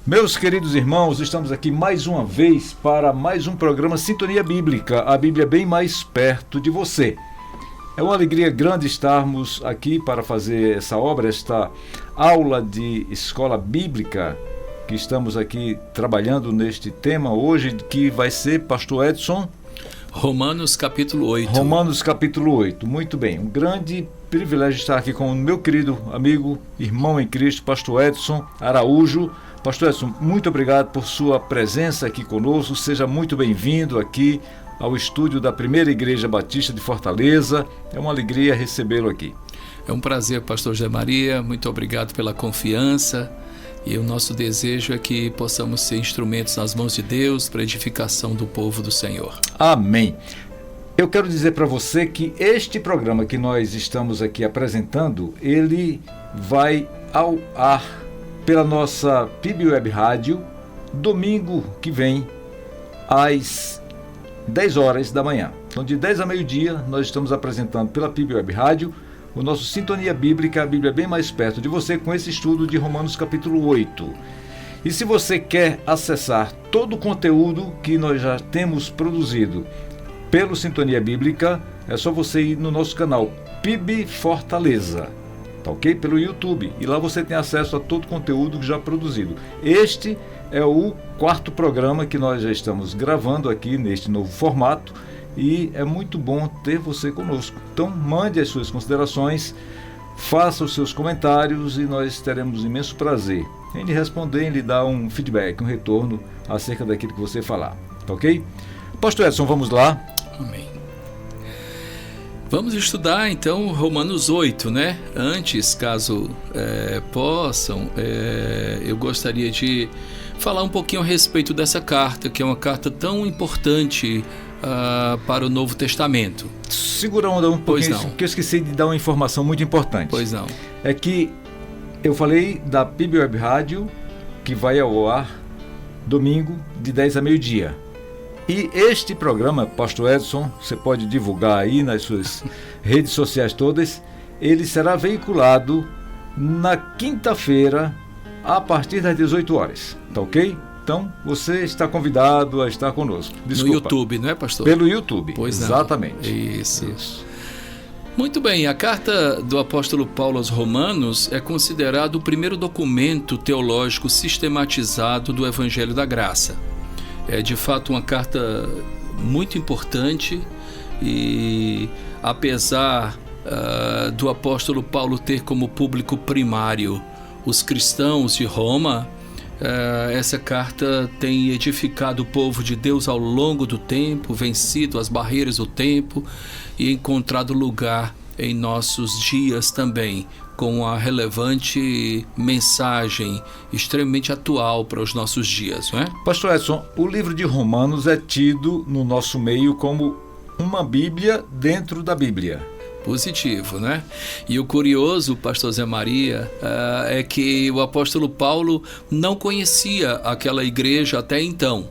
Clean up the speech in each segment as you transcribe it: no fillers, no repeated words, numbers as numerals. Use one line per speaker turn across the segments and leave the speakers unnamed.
Meus queridos irmãos, estamos aqui mais uma vez para mais um programa Sintonia Bíblica, a Bíblia bem mais perto de você. É uma alegria grande estarmos aqui para fazer essa obra, esta aula de escola bíblica, que estamos aqui trabalhando neste tema hoje, que vai ser, Pastor Edson?
Romanos capítulo 8.
Romanos capítulo 8, muito bem. Um grande privilégio estar aqui com o meu querido amigo, irmão em Cristo, Pastor Edson Araújo. Pastor Edson, muito obrigado por sua presença aqui conosco. Seja muito bem-vindo aqui ao estúdio da Primeira Igreja Batista de Fortaleza. É uma alegria recebê-lo aqui.
É um prazer, Pastor José Maria. Muito obrigado pela confiança. E o nosso desejo é que possamos ser instrumentos nas mãos de Deus para a edificação do povo do Senhor.
Amém. Eu quero dizer para você que este programa que nós estamos aqui apresentando, ele vai ao ar pela nossa PIB Web Rádio, domingo que vem, às 10 horas da manhã. Então, de 10 a meio-dia, nós estamos apresentando pela PIB Web Rádio o nosso Sintonia Bíblica, a Bíblia bem mais perto de você, com esse estudo de Romanos capítulo 8. E se você quer acessar todo o conteúdo que nós já temos produzido pelo Sintonia Bíblica, é só você ir no nosso canal PIB Fortaleza. Tá ok? Pelo YouTube. E lá você tem acesso a todo o conteúdo já produzido. Este é o 4º programa que nós já estamos gravando aqui neste novo formato e é muito bom ter você conosco. Então mande as suas considerações, faça os seus comentários e nós teremos imenso prazer em lhe responder, em lhe dar um feedback, um retorno acerca daquilo que você falar. Tá ok? Pastor Edson, vamos lá?
Amém. Vamos estudar então Romanos 8, né? Antes, caso possam, eu gostaria de falar um pouquinho a respeito dessa carta, que é uma carta tão importante para o Novo Testamento.
Segura a onda um pouquinho, porque eu esqueci de dar uma informação muito importante.
Pois não.
É que eu falei da PIB Web Rádio, que vai ao ar domingo de 10 a meio-dia. E este programa, Pastor Edson, você pode divulgar aí nas suas redes sociais todas, ele será veiculado na quinta-feira, a partir das 18 horas, tá ok? Então, você está convidado a estar conosco. Desculpa.
No YouTube, não é, pastor?
Pelo YouTube,
pois não.
Exatamente.
Isso. Muito bem, a carta do apóstolo Paulo aos Romanos é considerado o primeiro documento teológico sistematizado do Evangelho da Graça. É de fato uma carta muito importante e apesar do apóstolo Paulo ter como público primário os cristãos de Roma, essa carta tem edificado o povo de Deus ao longo do tempo, vencido as barreiras do tempo e encontrado lugar em nossos dias também, com a relevante mensagem extremamente atual para os nossos dias, não é?
Pastor Edson, o livro de Romanos é tido no nosso meio como uma Bíblia dentro da Bíblia.
Positivo, né? E o curioso, pastor Zé Maria, é que o apóstolo Paulo não conhecia aquela igreja até então.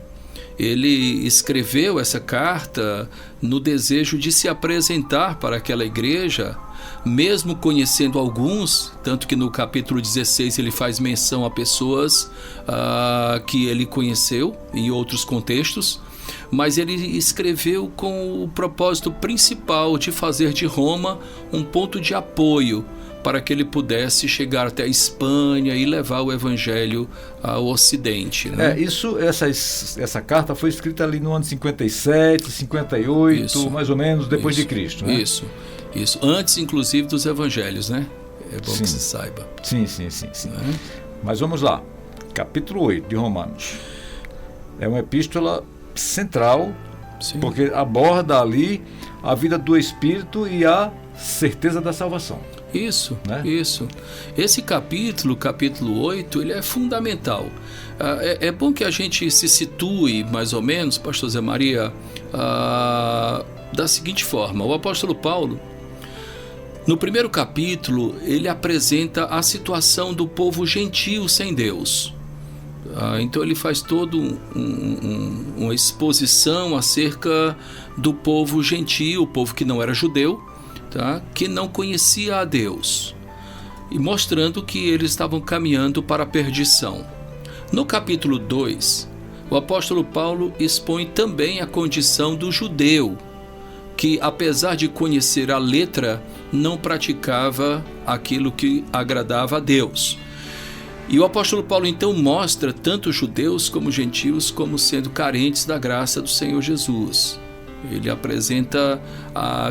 Ele escreveu essa carta no desejo de se apresentar para aquela igreja, mesmo conhecendo alguns, tanto que no capítulo 16 ele faz menção a pessoas que ele conheceu em outros contextos, mas ele escreveu com o propósito principal de fazer de Roma um ponto de apoio para que ele pudesse chegar até a Espanha e levar o evangelho ao Ocidente, né?
Essa carta foi escrita ali no ano 57, 58, isso, mais ou menos, depois de Cristo, né?
Isso, antes inclusive dos evangelhos, né? É bom que se saiba.
Sim. Né? Mas vamos lá, capítulo 8 de Romanos. É uma epístola central, porque aborda ali a vida do Espírito e a certeza da salvação.
Isso. Esse capítulo 8, ele é fundamental. É bom que a gente se situe, mais ou menos, pastor Zé Maria, da seguinte forma. O apóstolo Paulo, no primeiro capítulo, ele apresenta a situação do povo gentio sem Deus. Então ele faz toda uma exposição acerca do povo gentio, o povo que não era judeu, que não conhecia a Deus, e mostrando que eles estavam caminhando para a perdição. No capítulo 2, o apóstolo Paulo expõe também a condição do judeu, que apesar de conhecer a letra, não praticava aquilo que agradava a Deus. E o apóstolo Paulo então mostra tanto judeus como gentios como sendo carentes da graça do Senhor Jesus. Ele apresenta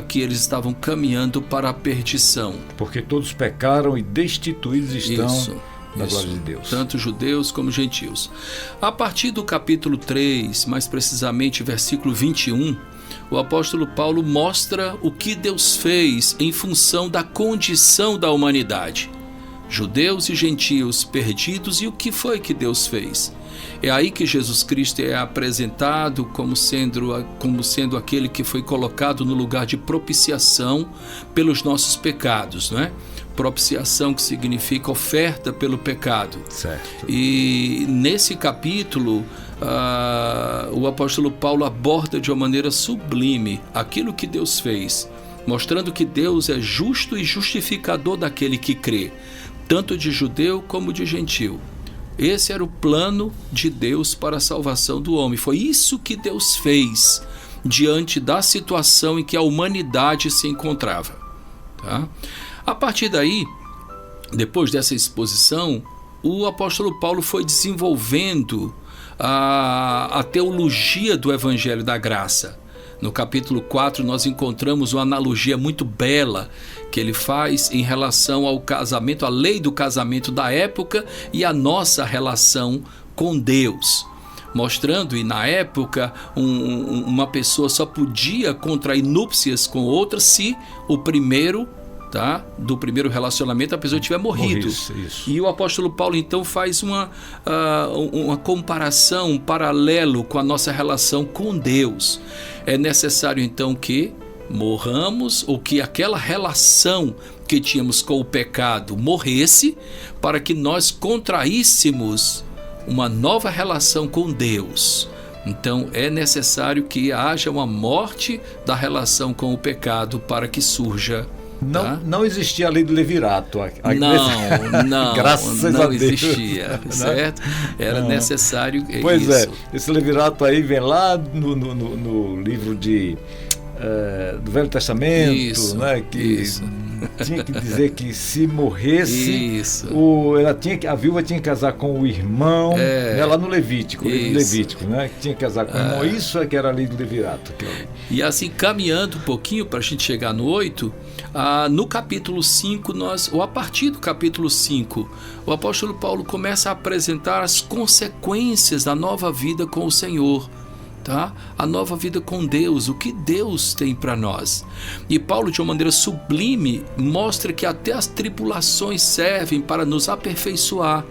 que eles estavam caminhando para a perdição.
Porque todos pecaram e destituídos estão da glória de Deus.
Tanto judeus como gentios. A partir do capítulo 3, mais precisamente versículo 21, o apóstolo Paulo mostra o que Deus fez em função da condição da humanidade. Judeus e gentios perdidos, e o que foi que Deus fez? É aí que Jesus Cristo é apresentado como sendo aquele que foi colocado no lugar de propiciação pelos nossos pecados, não é? Propiciação, que significa oferta pelo pecado.
Certo.
E nesse capítulo, o apóstolo Paulo aborda de uma maneira sublime aquilo que Deus fez, mostrando que Deus é justo e justificador daquele que crê, tanto de judeu como de gentil. Esse era o plano de Deus para a salvação do homem. Foi isso que Deus fez diante da situação em que a humanidade se encontrava. Tá? A partir daí, depois dessa exposição, o apóstolo Paulo foi desenvolvendo a teologia do Evangelho da Graça. No capítulo 4, nós encontramos uma analogia muito bela que ele faz em relação ao casamento, a lei do casamento da época e a nossa relação com Deus. Mostrando, e na época, uma pessoa só podia contrair núpcias com outra se o primeiro, do primeiro relacionamento, a pessoa tiver morrido.
Isso.
E o apóstolo Paulo então faz uma comparação, um paralelo com a nossa relação com Deus. É necessário então que morramos, ou que aquela relação que tínhamos com o pecado morresse, para que nós contraíssemos uma nova relação com Deus. Então é necessário que haja uma morte da relação com o pecado para que surja.
Não existia a lei do levirato.
Não,
Graças a Deus.
Existia, certo? Era necessário
pois
isso.
Esse levirato aí vem lá no livro do Velho Testamento,
isso,
né? Que tinha que dizer que se morresse, a viúva tinha que casar com o irmão, né? Lá no Levítico, né? Que tinha que casar com o irmão. Isso é que era a lei do levirato.
E assim, caminhando um pouquinho para a gente chegar no 8, no capítulo 5, ou a partir do capítulo 5, o apóstolo Paulo começa a apresentar as consequências da nova vida com o Senhor. A nova vida com Deus, o que Deus tem para nós. E Paulo, de uma maneira sublime, mostra que até as tribulações servem para nos aperfeiçoar,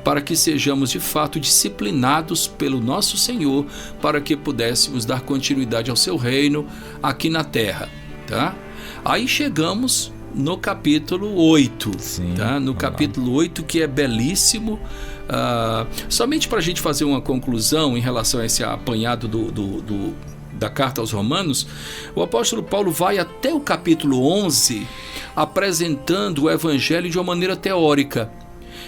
para que sejamos de fato disciplinados pelo nosso Senhor, para que pudéssemos dar continuidade ao seu reino aqui na terra. Aí chegamos no capítulo 8, no capítulo 8, que é belíssimo. Somente para a gente fazer uma conclusão em relação a esse apanhado da carta aos Romanos, o apóstolo Paulo vai até o capítulo 11 apresentando o Evangelho de uma maneira teórica.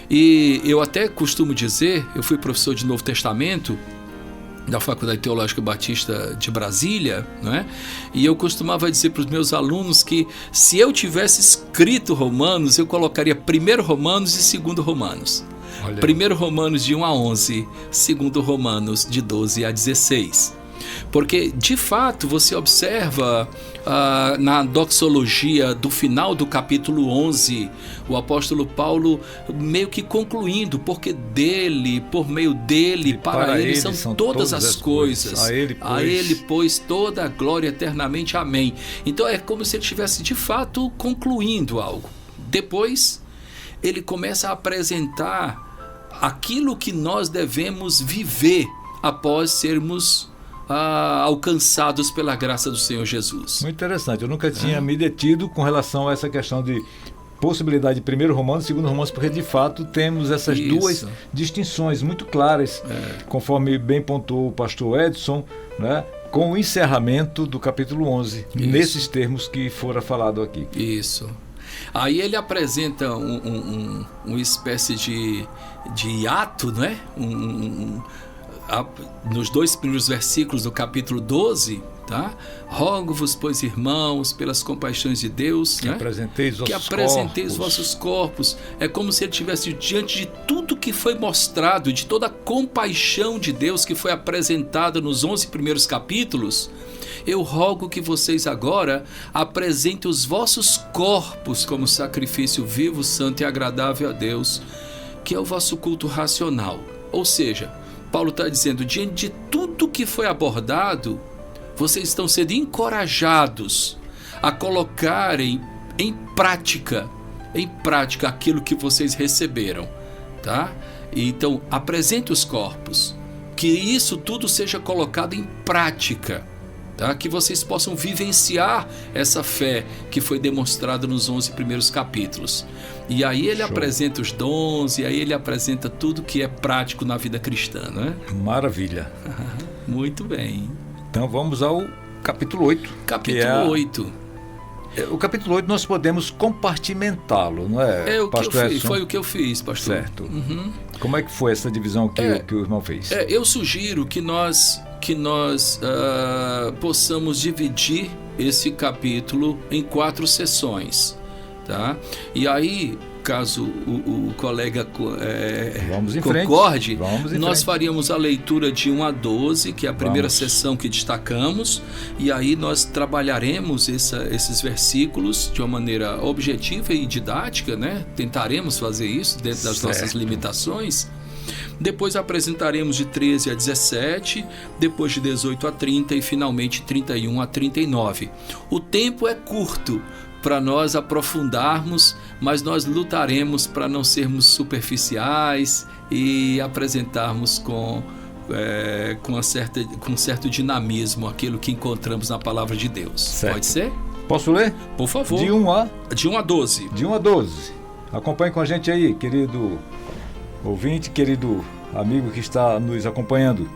E eu até costumo dizer, eu fui professor de Novo Testamento da Faculdade Teológica Batista de Brasília, né? E eu costumava dizer para os meus alunos que se eu tivesse escrito Romanos, eu colocaria primeiro Romanos e segundo Romanos. Primeiro Romanos de 1 a 11, segundo Romanos de 12 a 16. Porque, de fato, você observa na doxologia do final do capítulo 11, o apóstolo Paulo meio que concluindo, porque dele, por meio dele, para ele são todas as coisas. A ele, pois, toda a glória eternamente. Amém. Então é como se ele estivesse, de fato, concluindo algo. Depois, ele começa a apresentar aquilo que nós devemos viver após sermos alcançados pela graça do Senhor Jesus.
Muito interessante, eu nunca tinha me detido com relação a essa questão de possibilidade de primeiro Romanos e segundo Romanos, porque de fato temos essas duas distinções muito claras, conforme bem pontuou o pastor Edson, né, com o encerramento do capítulo 11, nesses termos que fora falado aqui.
Isso. Aí ele apresenta uma espécie de ato, né? Nos 2 primeiros versículos do capítulo 12, tá? Rogo-vos, pois, irmãos, pelas compaixões de Deus,
que
né?
apresenteis
os vossos corpos. É como se ele estivesse diante de tudo que foi mostrado, de toda a compaixão de Deus que foi apresentada nos 11 primeiros capítulos. Eu rogo que vocês agora apresentem os vossos corpos como sacrifício vivo, santo e agradável a Deus, que é o vosso culto racional. Ou seja, Paulo está dizendo, diante de tudo que foi abordado, vocês estão sendo encorajados a colocarem em prática aquilo que vocês receberam, tá? Então, apresente os corpos, que isso tudo seja colocado em prática, tá? Que vocês possam vivenciar essa fé que foi demonstrada nos 11 primeiros capítulos. E aí ele apresenta os dons, e aí ele apresenta tudo que é prático na vida cristã, né?
Maravilha.
Muito bem.
Então vamos ao capítulo 8.
Capítulo 8.
O capítulo 8 nós podemos compartimentá-lo, não é,
É o que
pastor
eu fiz,
Edson?
foi o que eu fiz, pastor.
Certo. Como é que foi essa divisão que o irmão fez?
Eu sugiro que nós possamos dividir esse capítulo em 4 sessões, tá? E aí, caso o colega concorde, nós faríamos a leitura de 1 a 12, que é a primeira sessão que destacamos, e aí nós trabalharemos esses versículos de uma maneira objetiva e didática, né? Tentaremos fazer isso dentro das nossas limitações. Depois apresentaremos de 13 a 17, depois de 18 a 30 e finalmente 31 a 39. O tempo é curto para nós aprofundarmos, mas nós lutaremos para não sermos superficiais e apresentarmos com certo dinamismo aquilo que encontramos na palavra de Deus.
Certo.
Pode ser?
Posso ler?
Por favor.
De 1 a
12.
De 1 a 12. Acompanhe com a gente aí, querido ouvinte, querido amigo que está nos acompanhando.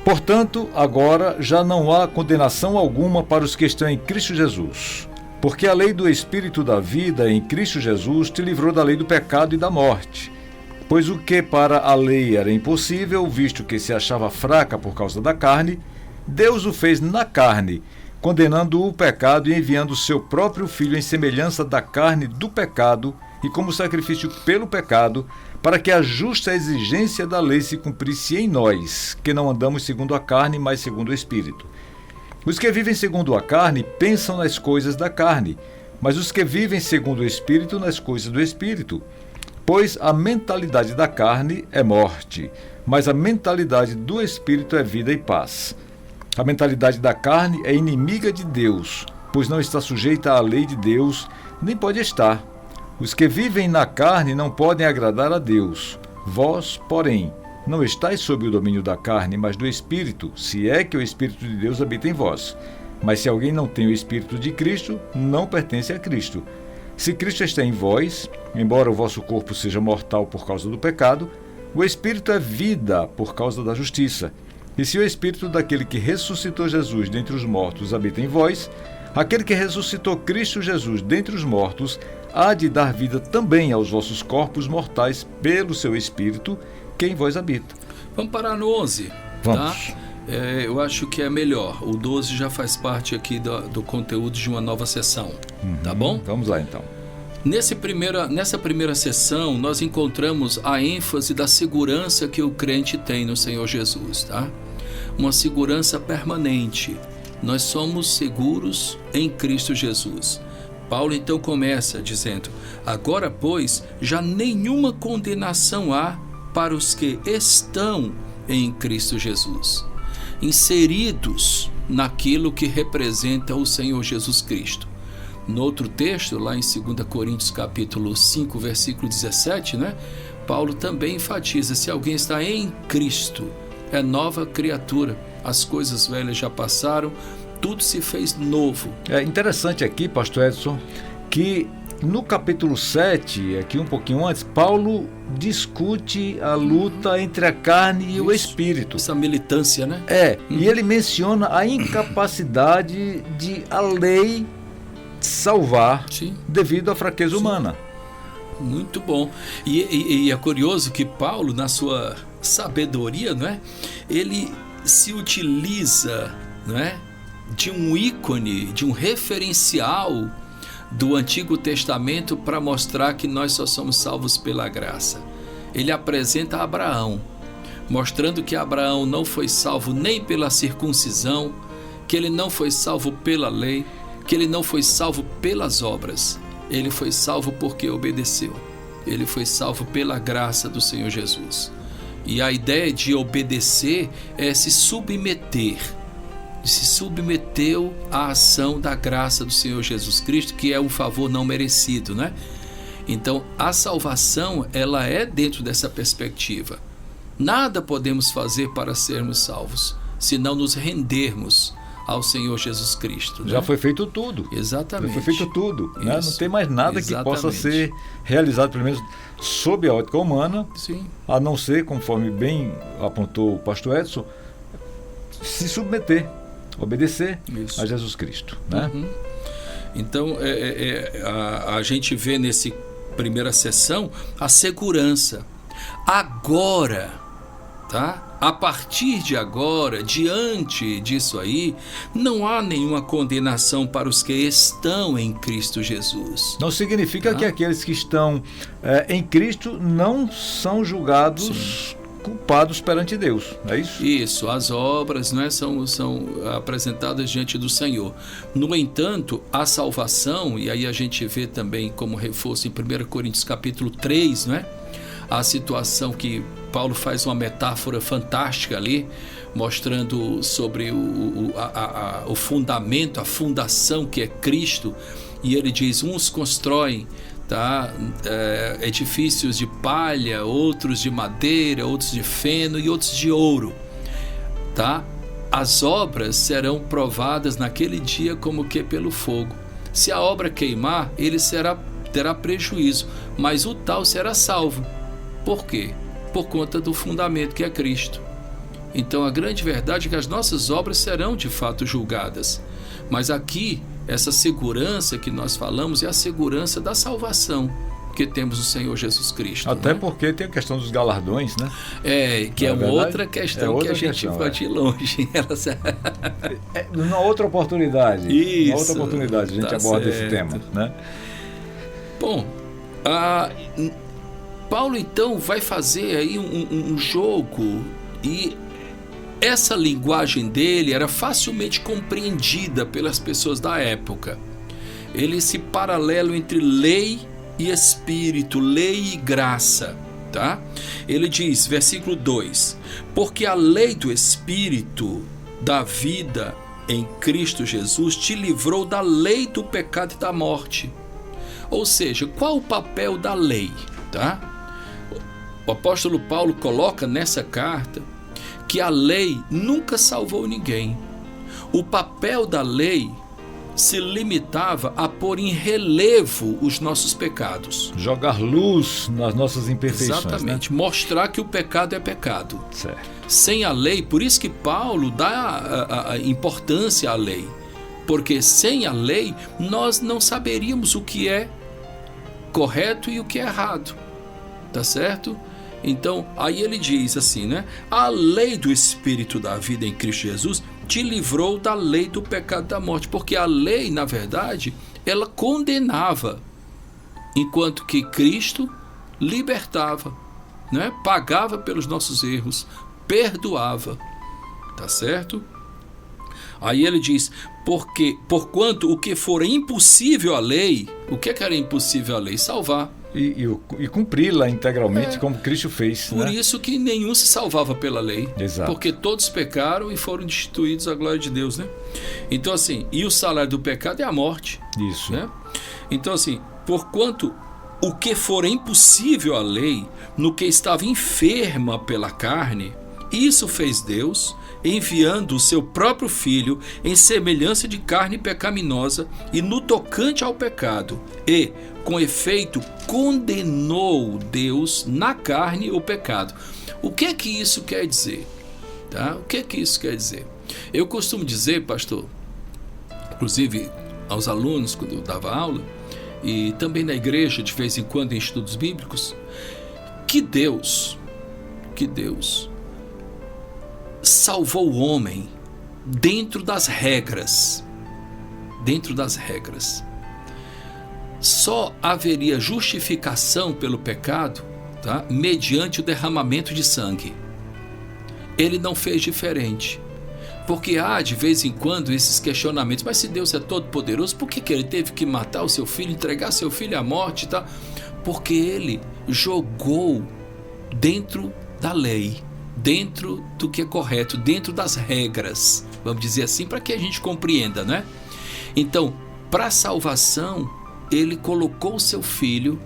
Portanto, agora já não há condenação alguma para os que estão em Cristo Jesus. Porque a lei do Espírito da vida em Cristo Jesus te livrou da lei do pecado e da morte. Pois o que para a lei era impossível, visto que se achava fraca por causa da carne, Deus o fez na carne, condenando o pecado e enviando o seu próprio Filho em semelhança da carne do pecado e como sacrifício pelo pecado, para que a justa exigência da lei se cumprisse em nós, que não andamos segundo a carne, mas segundo o Espírito. Os que vivem segundo a carne pensam nas coisas da carne, mas os que vivem segundo o Espírito nas coisas do Espírito. Pois a mentalidade da carne é morte, mas a mentalidade do Espírito é vida e paz. A mentalidade da carne é inimiga de Deus, pois não está sujeita à lei de Deus, nem pode estar. Os que vivem na carne não podem agradar a Deus. Vós, porém, não estáis sob o domínio da carne, mas do Espírito, se é que o Espírito de Deus habita em vós. Mas se alguém não tem o Espírito de Cristo, não pertence a Cristo. Se Cristo está em vós, embora o vosso corpo seja mortal por causa do pecado, o Espírito é vida por causa da justiça. E se o Espírito daquele que ressuscitou Jesus dentre os mortos habita em vós, aquele que ressuscitou Cristo Jesus dentre os mortos há de dar vida também aos vossos corpos mortais pelo seu Espírito, que em vós habita.
Vamos parar no 11.
Vamos.
Tá? Eu acho que é melhor. O 12 já faz parte aqui do conteúdo de uma nova sessão. Tá bom?
Vamos lá então.
Nessa primeira sessão, nós encontramos a ênfase da segurança que o crente tem no Senhor Jesus, tá? Uma segurança permanente. Nós somos seguros em Cristo Jesus. Paulo então começa dizendo: agora, pois, já nenhuma condenação há para os que estão em Cristo Jesus, inseridos naquilo que representa o Senhor Jesus Cristo. No outro texto, lá em 2 Coríntios capítulo 5, versículo 17, né, Paulo também enfatiza: se alguém está em Cristo, é nova criatura, as coisas velhas já passaram, tudo se fez novo.
É interessante aqui, pastor Edson, que no capítulo 7, aqui um pouquinho antes, Paulo discute a luta entre a carne e o Espírito.
Essa militância, né?
E ele menciona a incapacidade de a lei salvar
Sim.
devido à fraqueza humana.
Muito bom. E é curioso que Paulo, na sua sabedoria, não é? Ele se utiliza, não é? De um ícone, de um referencial do Antigo Testamento para mostrar que nós só somos salvos pela graça. Ele apresenta Abraão, mostrando que Abraão não foi salvo nem pela circuncisão, que ele não foi salvo pela lei, que ele não foi salvo pelas obras. Ele foi salvo porque obedeceu. Ele foi salvo pela graça do Senhor Jesus. E a ideia de obedecer é se submeter. Se submeteu à ação da graça do Senhor Jesus Cristo, que é um favor não merecido, né? Então, a salvação, ela é dentro dessa perspectiva. Nada podemos fazer para sermos salvos, se não nos rendermos ao Senhor Jesus Cristo.
Já
né?
foi feito tudo.
Exatamente.
Já foi feito tudo. Né? Não tem mais nada que
Exatamente.
possa ser realizado, pelo menos sob a ótica humana,
Sim.
a não ser, conforme bem apontou o pastor Edson, se submeter, obedecer
Isso.
a Jesus Cristo. Né?
Uhum. Então, a gente vê nesse primeira sessão a segurança. Agora, tá? A partir de agora, diante disso aí, não há nenhuma condenação para os que estão em Cristo Jesus.
Não significa que aqueles que estão em Cristo não são julgados culpados perante Deus, é isso?
Isso, as obras, né, são apresentadas diante do Senhor. No entanto, a salvação, e aí a gente vê também como reforço em 1 Coríntios capítulo 3, né, a situação que Paulo faz uma metáfora fantástica ali, mostrando sobre o fundamento, a fundação que é Cristo, e ele diz, uns constroem edifícios de palha, outros de madeira, outros de feno e outros de ouro, tá? As obras serão provadas naquele dia como que pelo fogo. Se a obra queimar, ele terá prejuízo, mas o tal será salvo. Por quê? Por conta do fundamento que é Cristo. Então a grande verdade é que as nossas obras serão de fato julgadas, mas aqui essa segurança que nós falamos é a segurança da salvação que temos no Senhor Jesus Cristo.
Até
né?
porque tem a questão dos galardões, né?
Que é uma outra questão que a gente pode ir longe.
Numa outra oportunidade.
Isso,
numa outra oportunidade a gente aborda esse tema, né?
Bom, Paulo então vai fazer aí um jogo, e essa linguagem dele era facilmente compreendida pelas pessoas da época. Esse paralelo entre lei e espírito, lei e graça, tá? Ele diz, versículo 2: porque a lei do espírito da vida em Cristo Jesus te livrou da lei do pecado e da morte. Ou seja, qual o papel da lei, tá? O apóstolo Paulo coloca nessa carta que a lei nunca salvou ninguém. O papel da lei se limitava a pôr em relevo os nossos pecados.
Jogar luz nas nossas imperfeições.
Exatamente,
né?
Mostrar que o pecado é pecado.
Certo.
Sem a lei, por isso que Paulo dá a importância à lei. Porque sem a lei, nós não saberíamos o que é correto e o que é errado. Tá certo? Então, aí ele diz assim, né? A lei do Espírito da vida em Cristo Jesus te livrou da lei do pecado e da morte. Porque a lei, na verdade, ela condenava, enquanto que Cristo libertava, né? Pagava pelos nossos erros, perdoava. Tá certo? Aí ele diz, porquanto o que for impossível à lei, o que era impossível à lei? Salvar.
E cumpri-la integralmente como Cristo fez.
Por isso que nenhum se salvava pela lei.
Exato.
Porque todos pecaram e foram destituídos à glória de Deus, né? Então assim, e o salário do pecado é a morte.
Isso.
Né? Então assim, porquanto o que for impossível à lei, no que estava enferma pela carne, isso fez Deus, enviando o seu próprio Filho em semelhança de carne pecaminosa e no tocante ao pecado, e, com efeito, condenou Deus na carne o pecado. O que é que isso quer dizer? Tá? O que é que isso quer dizer? Eu costumo dizer, pastor, inclusive aos alunos quando eu dava aula, e também na igreja, de vez em quando, em estudos bíblicos, que Deus salvou o homem dentro das regras. Só haveria justificação pelo pecado, tá? Mediante o derramamento de sangue. Ele não fez diferente. Porque há de vez em quando esses questionamentos: mas se Deus é todo poderoso, por que ele teve que matar o seu filho, entregar seu filho à morte, tá? Porque ele jogou dentro da lei, dentro do que é correto, dentro das regras, vamos dizer assim, para que a gente compreenda, né? Então, para a salvação, ele colocou o seu filho,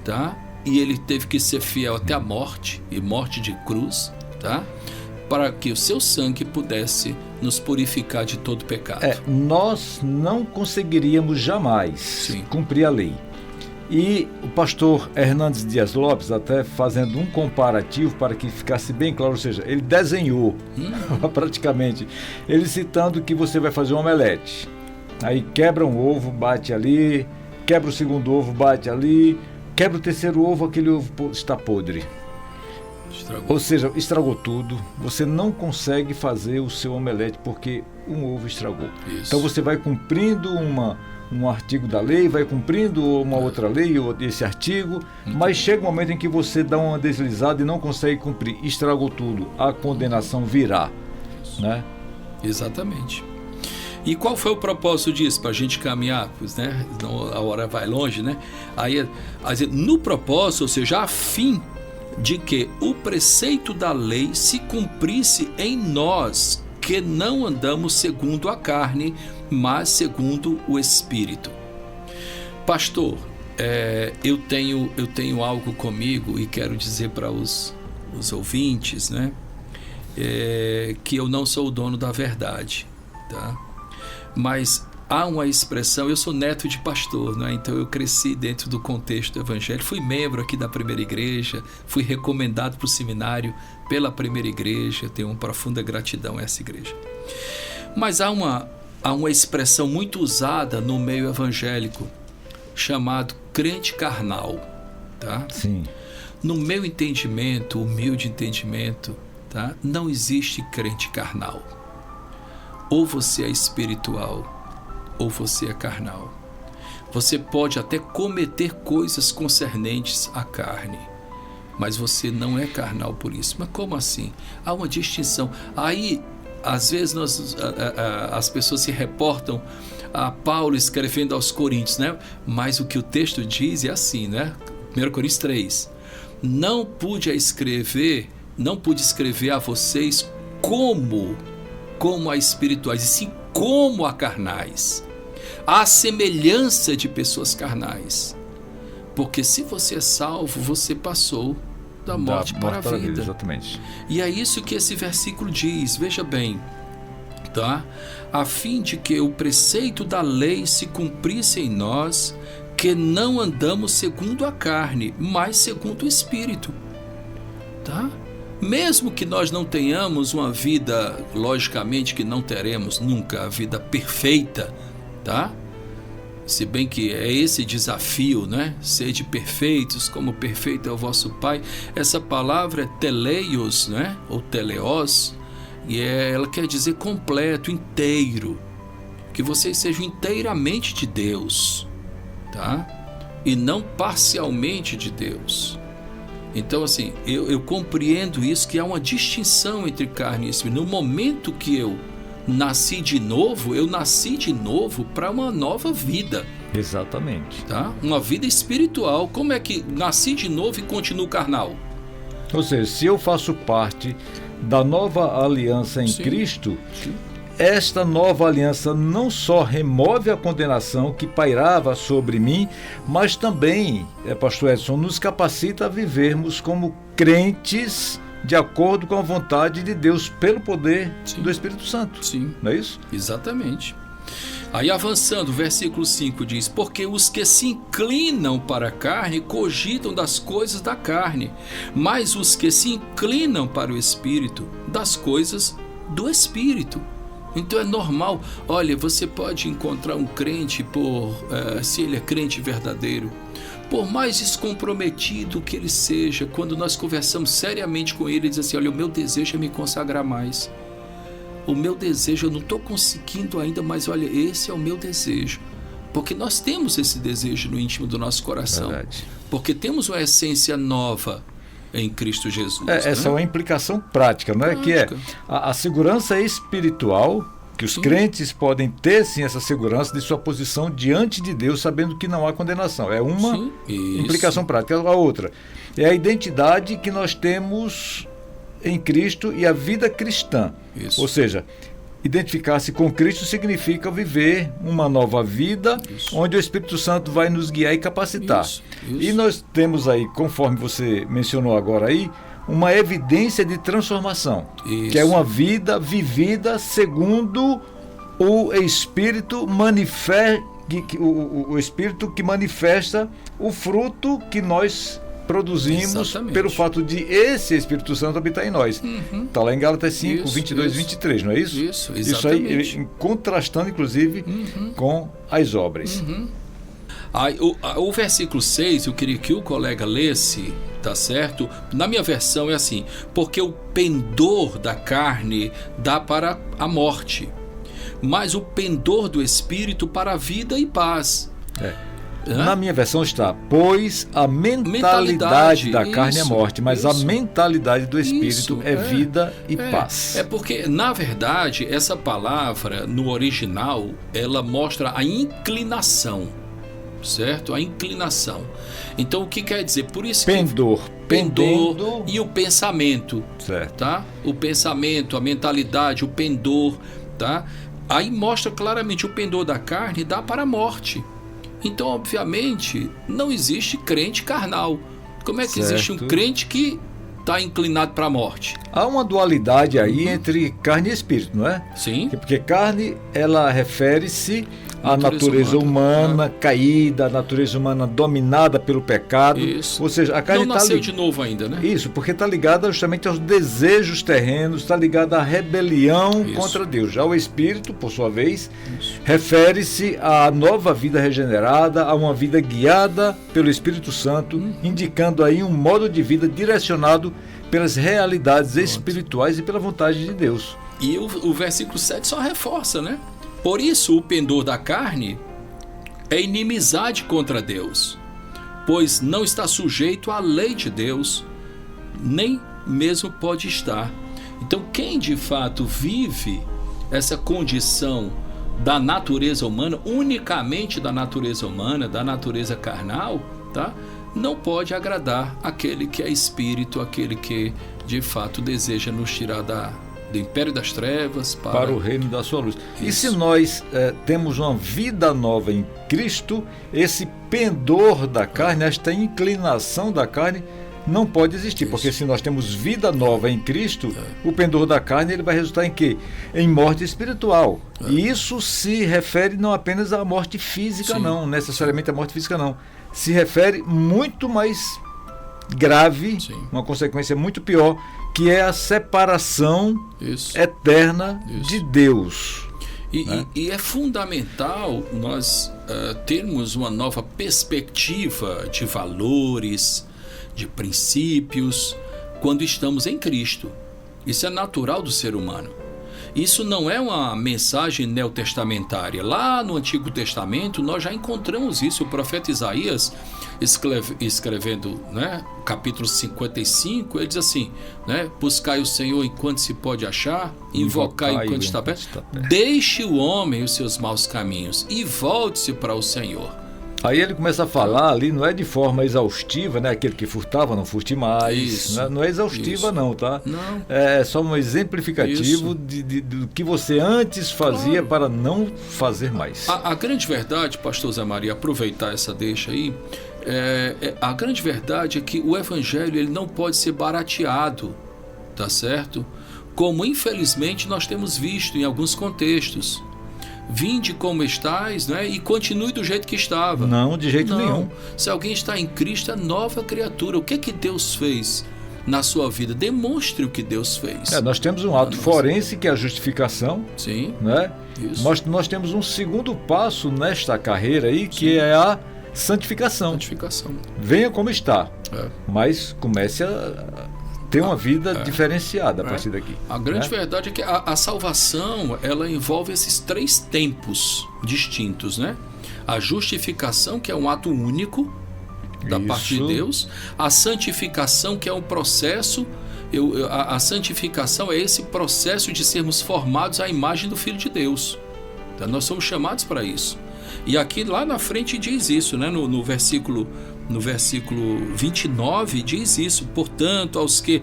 tá? E ele teve que ser fiel até a morte, e morte de cruz, tá? Para que o seu sangue pudesse nos purificar de todo pecado.
Nós não conseguiríamos jamais cumprir a lei. E o pastor Hernandes Dias Lopes, até fazendo um comparativo para que ficasse bem claro, ou seja, ele desenhou praticamente, ele citando que você vai fazer um omelete. Aí quebra um ovo, bate ali, quebra o segundo ovo, bate ali, quebra o terceiro ovo, aquele ovo está podre. Ou seja, estragou tudo. Você não consegue fazer o seu omelete porque um ovo estragou. Isso. Então você vai cumprindo um artigo da lei, vai cumprindo uma outra lei, ou esse artigo, mas chega um momento em que você dá uma deslizada e não consegue cumprir. Estragou tudo. A condenação virá, né?
Exatamente. E qual foi o propósito disso? Para a gente caminhar, pois, né? A hora vai longe, né? Aí, no propósito, ou seja, a fim de que o preceito da lei se cumprisse em nós, que não andamos segundo a carne, mas segundo o Espírito. Pastor, eu tenho algo comigo e quero dizer para os ouvintes, né? Que eu não sou o dono da verdade, tá? Mas há uma expressão, eu sou neto de pastor, né? Então eu cresci dentro do contexto do evangelho, fui membro aqui da primeira igreja, fui recomendado para o seminário pela primeira igreja, tenho uma profunda gratidão a essa igreja. Mas há uma expressão muito usada no meio evangélico, chamado crente carnal, tá?
Sim.
No meu entendimento, humilde entendimento, tá? Não existe crente carnal. Ou você é espiritual, ou você é carnal. Você pode até cometer coisas concernentes à carne, mas você não é carnal por isso. Mas como assim? Há uma distinção. Aí, às vezes, as pessoas se reportam a Paulo escrevendo aos Coríntios, né? Mas o que o texto diz é assim, né? 1 Coríntios 3. Não pude escrever a vocês como a espirituais, e sim como a carnais, à semelhança de pessoas carnais. Porque se você é salvo, você passou da morte para a vida.
Exatamente.
E é isso que esse versículo diz, veja bem, tá? A fim de que o preceito da lei se cumprisse em nós, que não andamos segundo a carne, mas segundo o Espírito, tá? Mesmo que nós não tenhamos uma vida, logicamente que não teremos nunca a vida perfeita, tá? Se bem que é esse desafio, né? Sede perfeitos, como perfeito é o vosso Pai. Essa palavra é teleios, né? Ou teleos, e ela quer dizer completo, inteiro. Que vocês sejam inteiramente de Deus, tá? E não parcialmente de Deus. Então, assim, eu compreendo isso, que há uma distinção entre carne e espírito. No momento que eu nasci de novo para uma nova vida.
Exatamente.
Tá? Uma vida espiritual. Como é que nasci de novo e continuo carnal?
Ou seja, se eu faço parte da nova aliança em Cristo, esta nova aliança não só remove a condenação que pairava sobre mim, mas também, pastor Edson, nos capacita a vivermos como crentes de acordo com a vontade de Deus, pelo poder do Espírito Santo.
Sim.
Não é isso?
Exatamente. Aí avançando, o versículo 5 diz: porque os que se inclinam para a carne cogitam das coisas da carne, mas os que se inclinam para o Espírito, das coisas do Espírito. Então é normal. Olha, você pode encontrar um crente se ele é crente verdadeiro, por mais descomprometido que ele seja, quando nós conversamos seriamente com ele, ele diz assim: olha, o meu desejo é me consagrar mais. O meu desejo, eu não estou conseguindo ainda, mas olha, esse é o meu desejo. Porque nós temos esse desejo no íntimo do nosso coração.
Verdade.
Porque temos uma essência nova em Cristo Jesus.
Essa é uma implicação prática, não é? Que é a segurança espiritual, que os crentes podem ter, sim, essa segurança de sua posição diante de Deus, sabendo que não há condenação. É uma implicação prática. A outra é a identidade que nós temos em Cristo e a vida cristã.
Isso.
Ou seja, identificar-se com Cristo significa viver uma nova vida, onde o Espírito Santo vai nos guiar e capacitar.
Isso.
E nós temos aí, conforme você mencionou agora aí, uma evidência de transformação, que é uma vida vivida segundo o Espírito o Espírito que manifesta o fruto que nós produzimos. Exatamente. Pelo fato de esse Espírito Santo habitar em nós. Está lá em Gálatas 5, 22 e 23, não é isso?
Isso, exatamente.
Isso aí, contrastando inclusive com as obras.
O versículo 6, eu queria que o colega lesse, tá certo? Na minha versão é assim: porque o pendor da carne dá para a morte, mas o pendor do Espírito para a vida e paz.
Na minha versão está: pois a mentalidade da carne é morte, mas a mentalidade do Espírito é vida e paz.
É porque, na verdade, essa palavra, no original, ela mostra a inclinação, certo? A inclinação. Então, o que quer dizer? Por isso
pendor
e o pensamento,
certo?
Tá? O pensamento, a mentalidade, o pendor, tá? Aí mostra claramente: o pendor da carne dá para a morte. Então, obviamente, não existe crente carnal. Como é que existe um crente que está inclinado para a morte?
Há uma dualidade aí entre carne e espírito, não é?
Sim.
Porque carne, ela refere-se à natureza humana caída, a natureza humana dominada pelo pecado.
Isso.
Ou seja, a carne
não nasceu de novo ainda, né?
Isso, porque está ligada justamente aos desejos terrenos, está ligada à rebelião contra Deus. Já o Espírito, por sua vez, refere-se à nova vida regenerada, a uma vida guiada pelo Espírito Santo, indicando aí um modo de vida direcionado pelas realidades espirituais e pela vontade de Deus.
E o versículo 7 só reforça, né? Por isso, o pendor da carne é inimizade contra Deus, pois não está sujeito à lei de Deus, nem mesmo pode estar. Então, quem de fato vive essa condição da natureza humana, unicamente da natureza humana, da natureza carnal, tá? Não pode agradar aquele que é espírito, aquele que de fato deseja nos tirar do império das trevas para
o reino da sua luz. Isso. E se nós temos uma vida nova em Cristo, esse pendor da carne, esta inclinação da carne não pode existir, porque se nós temos vida nova em Cristo, o pendor da carne ele vai resultar em quê? Em morte espiritual. E isso se refere não apenas à morte física, não necessariamente à morte física, não. Se refere muito mais grave, uma consequência muito pior, que é a separação eterna de Deus.
E é fundamental nós termos uma nova perspectiva de valores, de princípios, quando estamos em Cristo. Isso é natural do ser humano. Isso não é uma mensagem neotestamentária. Lá no Antigo Testamento nós já encontramos isso. O profeta Isaías, escrevendo, né, capítulo 55, ele diz assim, né, buscai o Senhor enquanto se pode achar, invocai enquanto está perto. Deixe o homem os seus maus caminhos e volte-se para o Senhor.
Aí ele começa a falar ali, não é de forma exaustiva, né? Aquele que furtava, não furte mais.
Isso,
não é exaustiva, não, tá?
Não.
É só um exemplificativo do que você antes fazia para não fazer mais.
A grande verdade, pastor Zé Maria, aproveitar essa deixa aí, a grande verdade é que o evangelho ele não pode ser barateado, tá certo? Como infelizmente nós temos visto em alguns contextos. Vinde como estais, né? E continue do jeito que estava.
Não, de jeito nenhum.
Se alguém está em Cristo, é nova criatura. O que é que Deus fez? na sua vida. Demonstre o que Deus fez.
Nós temos um ato forense, que é a justificação.
Sim.
Né?
Isso.
Nós temos um segundo passo nesta carreira aí, que é a santificação.
Santificação.
Venha como está, mas comece a ter uma vida diferenciada a partir daqui.
A grande verdade é que a salvação, ela envolve esses 3 tempos distintos, né? A justificação, que é um ato único da parte de Deus. A santificação, que é um processo. A santificação é esse processo de sermos formados à imagem do Filho de Deus. Então, nós somos chamados para isso. E aqui lá na frente diz isso, né? No versículo 29 diz isso: portanto, aos que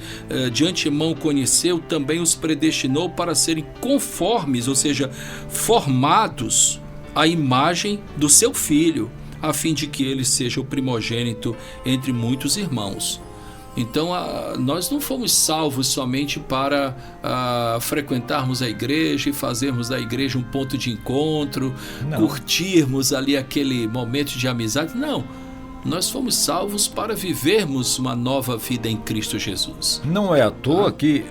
de antemão conheceu, também os predestinou para serem conformes, ou seja, formados à imagem do seu Filho, a fim de que ele seja o primogênito entre muitos irmãos. Então, nós não fomos salvos somente para frequentarmos a igreja e fazermos da igreja um ponto de encontro, curtirmos ali aquele momento de amizade. Não, nós fomos salvos para vivermos uma nova vida em Cristo Jesus.
Não é à toa que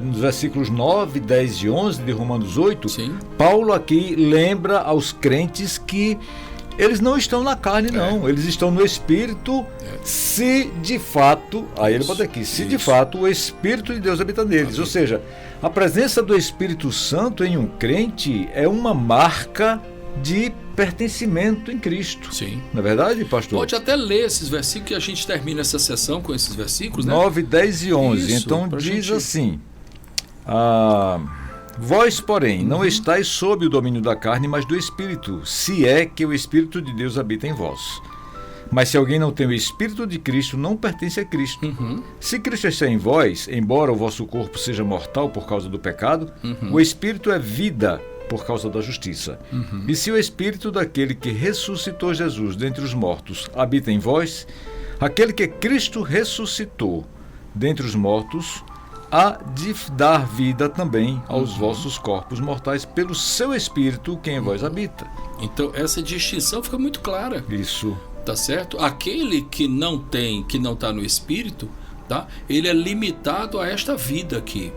nos versículos 9, 10 e 11 de Romanos 8, Paulo aqui lembra aos crentes que eles não estão na carne, não. Eles estão no Espírito, se de fato, aí ele bota aqui, se de fato o Espírito de Deus habita neles. Ou seja, a presença do Espírito Santo em um crente é uma marca de pertencimento em Cristo.
Sim.
Não é verdade, pastor?
Pode até ler esses versículos, que a gente termina essa sessão com esses versículos, né?
9, 10 e 11.
Isso,
então diz assim: vós, porém, não estáis sob o domínio da carne, mas do Espírito, se é que o Espírito de Deus habita em vós. Mas se alguém não tem o Espírito de Cristo, não pertence a Cristo. Se Cristo está em vós, embora o vosso corpo seja mortal por causa do pecado, o Espírito é vida por causa da justiça. E se o Espírito daquele que ressuscitou Jesus dentre os mortos habita em vós, aquele que Cristo ressuscitou dentre os mortos há de dar vida também aos vossos corpos mortais pelo seu Espírito que em vós habita.
Então essa distinção fica muito clara.
Isso.
Tá certo? Aquele que não está no Espírito, tá? Ele é limitado a esta vida aqui.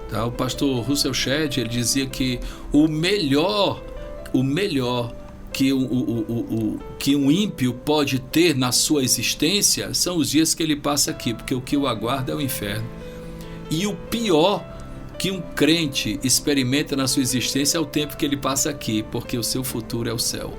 Tá? O pastor Russell Shedd, ele dizia que o melhor que um ímpio pode ter na sua existência são os dias que ele passa aqui, porque o que o aguarda é o inferno. E o pior que um crente experimenta na sua existência é o tempo que ele passa aqui, porque o seu futuro é o céu.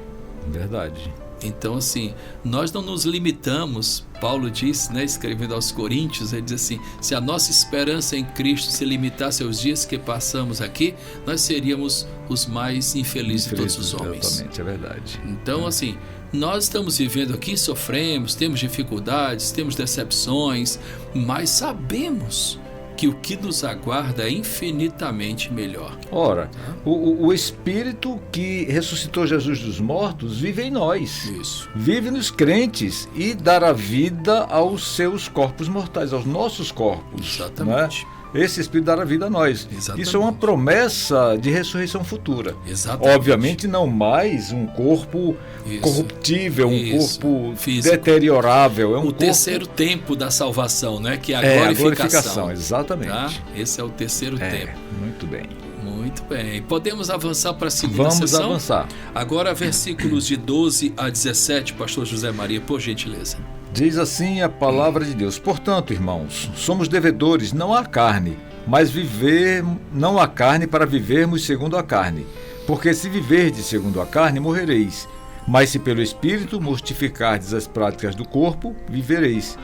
Verdade.
Então, assim, nós não nos limitamos. Paulo disse, né, escrevendo aos Coríntios, ele diz assim: se a nossa esperança em Cristo se limitasse aos dias que passamos aqui, nós seríamos os mais infelizes de todos os homens.
Exatamente, é verdade.
Então, assim, nós estamos vivendo aqui, sofremos, temos dificuldades, temos decepções, mas sabemos que o que nos aguarda é infinitamente melhor.
Ora, o Espírito que ressuscitou Jesus dos mortos vive em nós.
Isso.
Vive nos crentes e dará vida aos seus corpos mortais, aos nossos corpos.
Exatamente.
Né? Esse Espírito dará vida a nós.
Exatamente.
Isso é uma promessa de ressurreição futura.
Exatamente.
Obviamente não mais um corpo corruptível, um corpo
físico,
deteriorável. É um
terceiro tempo da salvação, né? Que é a
glorificação. Exatamente.
Tá? Esse é o terceiro tempo.
Muito bem.
Muito bem. Podemos avançar para a segunda sessão?
Vamos avançar.
Agora, versículos de 12 a 17, pastor José Maria, por gentileza.
Diz assim a palavra de Deus: portanto, irmãos, somos devedores não à carne, mas não à carne para vivermos segundo a carne. Porque se viverdes segundo a carne, morrereis. Mas se pelo Espírito mortificardes as práticas do corpo, vivereis.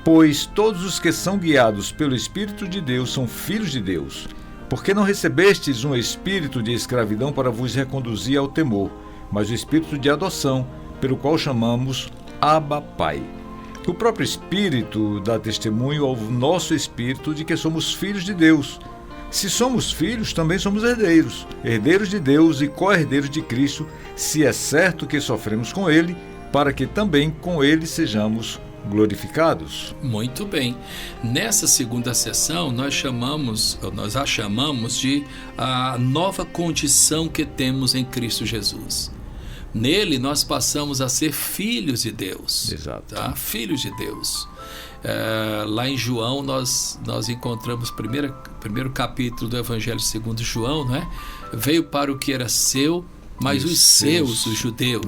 Pois todos os que são guiados pelo Espírito de Deus são filhos de Deus. Porque não recebestes um espírito de escravidão para vos reconduzir ao temor, mas o espírito de adoção, pelo qual chamamos Abba, Pai. O próprio Espírito dá testemunho ao nosso espírito de que somos filhos de Deus. Se somos filhos, também somos herdeiros, herdeiros de Deus e co-herdeiros de Cristo, se é certo que sofremos com Ele, para que também com Ele sejamos glorificados.
Muito bem. Nessa segunda sessão, nós a chamamos de a nova condição que temos em Cristo Jesus. Nele, nós passamos a ser filhos de Deus.
Exato.
Tá? Filhos de Deus. Lá em João nós encontramos o primeiro capítulo do Evangelho segundo João, não é? Veio para o que era seu, mas os seus, os judeus,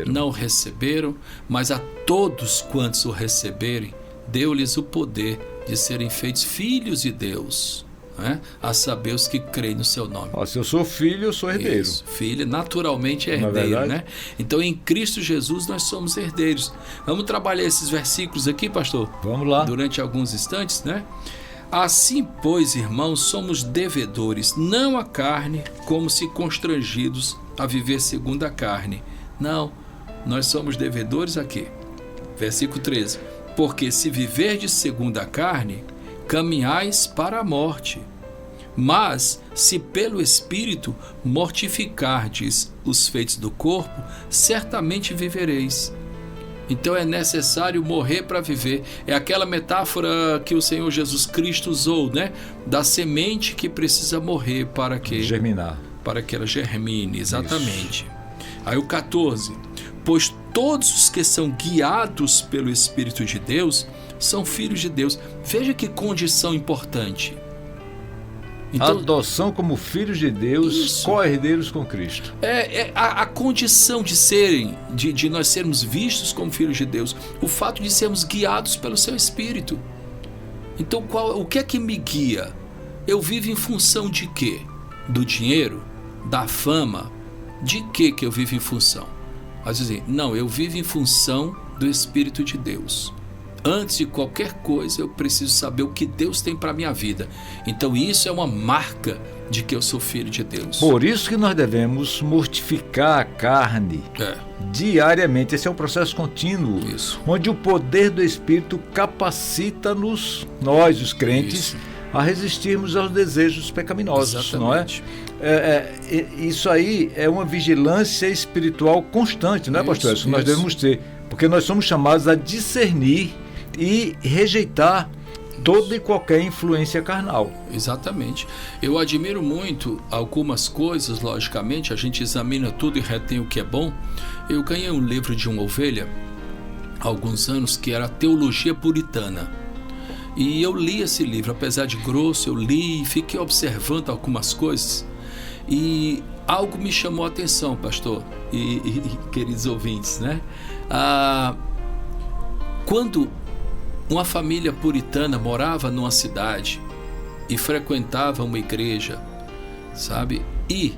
não receberam, mas a todos quantos o receberem, deu-lhes o poder de serem feitos filhos de Deus, né? A saber, os que creem no seu nome.
Se eu sou filho, eu sou herdeiro.
Isso, filho naturalmente é herdeiro, né? Então em Cristo Jesus nós somos herdeiros. Vamos trabalhar esses versículos aqui, pastor?
Vamos lá.
Durante alguns instantes, né? Assim, pois, irmãos, somos devedores, não à carne, como se constrangidos a viver segundo a carne. Não, nós somos devedores a quê? Versículo 13. Porque se viverdes segundo a carne, caminhais para a morte. Mas, se pelo Espírito mortificardes os feitos do corpo, certamente vivereis. Então é necessário morrer para viver. É aquela metáfora que o Senhor Jesus Cristo usou, né? Da semente que precisa morrer para que
germinar.
Para que ela germine, exatamente. Isso. Aí o 14. Pois todos os que são guiados pelo Espírito de Deus são filhos de Deus. Veja que condição importante.
Então, adoção como filhos de Deus, co-herdeiros com Cristo.
A condição de serem, de nós sermos vistos como filhos de Deus, o fato de sermos guiados pelo seu Espírito. Então, o que é que me guia? Eu vivo em função de quê? Do dinheiro? Da fama? De que eu vivo em função? Às vezes, não, eu vivo em função do Espírito de Deus. Antes de qualquer coisa, eu preciso saber o que Deus tem para a minha vida. Então isso é uma marca de que eu sou filho de Deus.
Por isso que nós devemos mortificar a carne diariamente. Esse é um processo contínuo, onde o poder do Espírito capacita-nos, nós os crentes, a resistirmos aos desejos pecaminosos.
Exatamente.
Não é? Isso aí é uma vigilância espiritual constante, não é, pastor? Isso nós devemos ter, porque nós somos chamados a discernir e rejeitar toda e qualquer influência carnal.
Exatamente. Eu admiro muito algumas coisas, logicamente, a gente examina tudo e retém o que é bom. Eu ganhei um livro de uma ovelha há alguns anos que era Teologia Puritana. E eu li esse livro, apesar de grosso, eu li e fiquei observando algumas coisas. E algo me chamou a atenção, pastor e queridos ouvintes, né? Quando uma família puritana morava numa cidade e frequentava uma igreja, sabe? E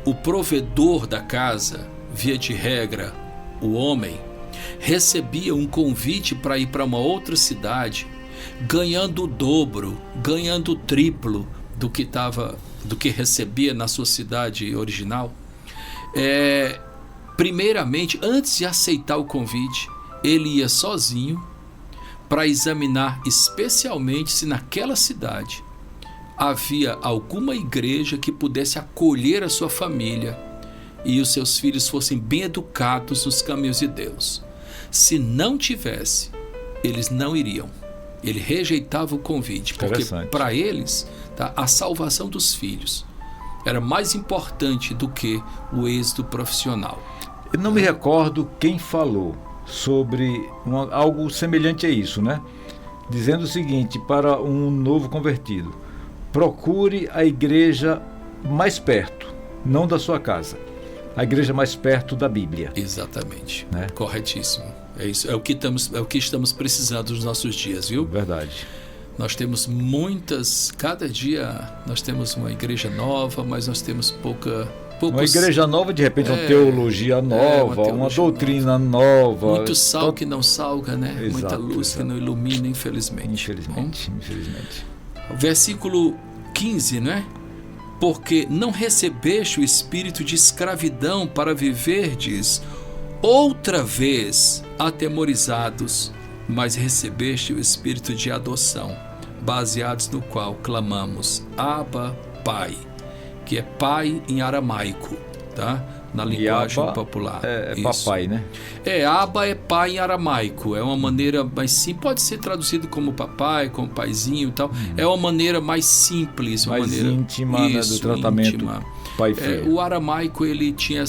o provedor da casa, via de regra, o homem, recebia um convite para ir para uma outra cidade, ganhando o dobro, ganhando o triplo do que recebia na sua cidade original. Primeiramente, antes de aceitar o convite, ele ia sozinho para examinar especialmente se naquela cidade havia alguma igreja que pudesse acolher a sua família e os seus filhos fossem bem educados nos caminhos de Deus. Se não tivesse, eles não iriam. Ele rejeitava o convite, porque para eles, a salvação dos filhos era mais importante do que o êxito profissional.
Eu não me recordo quem falou sobre algo semelhante a isso, né? Dizendo o seguinte para um novo convertido: procure a igreja mais perto, não da sua casa, a igreja mais perto da Bíblia.
Exatamente,
né?
Corretíssimo. É isso, é o que estamos precisando nos nossos dias, viu?
Verdade.
Nós temos cada dia nós temos uma igreja nova, mas nós temos uma
igreja nova, de repente, uma teologia nova, uma doutrina nova.
Muito sal que não salga, né? Exato, muita luz que não ilumina, infelizmente.
Infelizmente.
Versículo 15, né? Porque não recebeste o espírito de escravidão para viverdes outra vez atemorizados, mas recebeste o espírito de adoção, baseados no qual clamamos Abba, Pai, que é pai em aramaico, tá? Na linguagem popular.
É papai, né?
Abba é pai em aramaico. É uma maneira mais simples. Pode ser traduzido como papai, como paizinho e tal. É uma maneira mais simples, uma
mais
maneira
íntima, né, do tratamento pai e filho.
O aramaico, ele tinha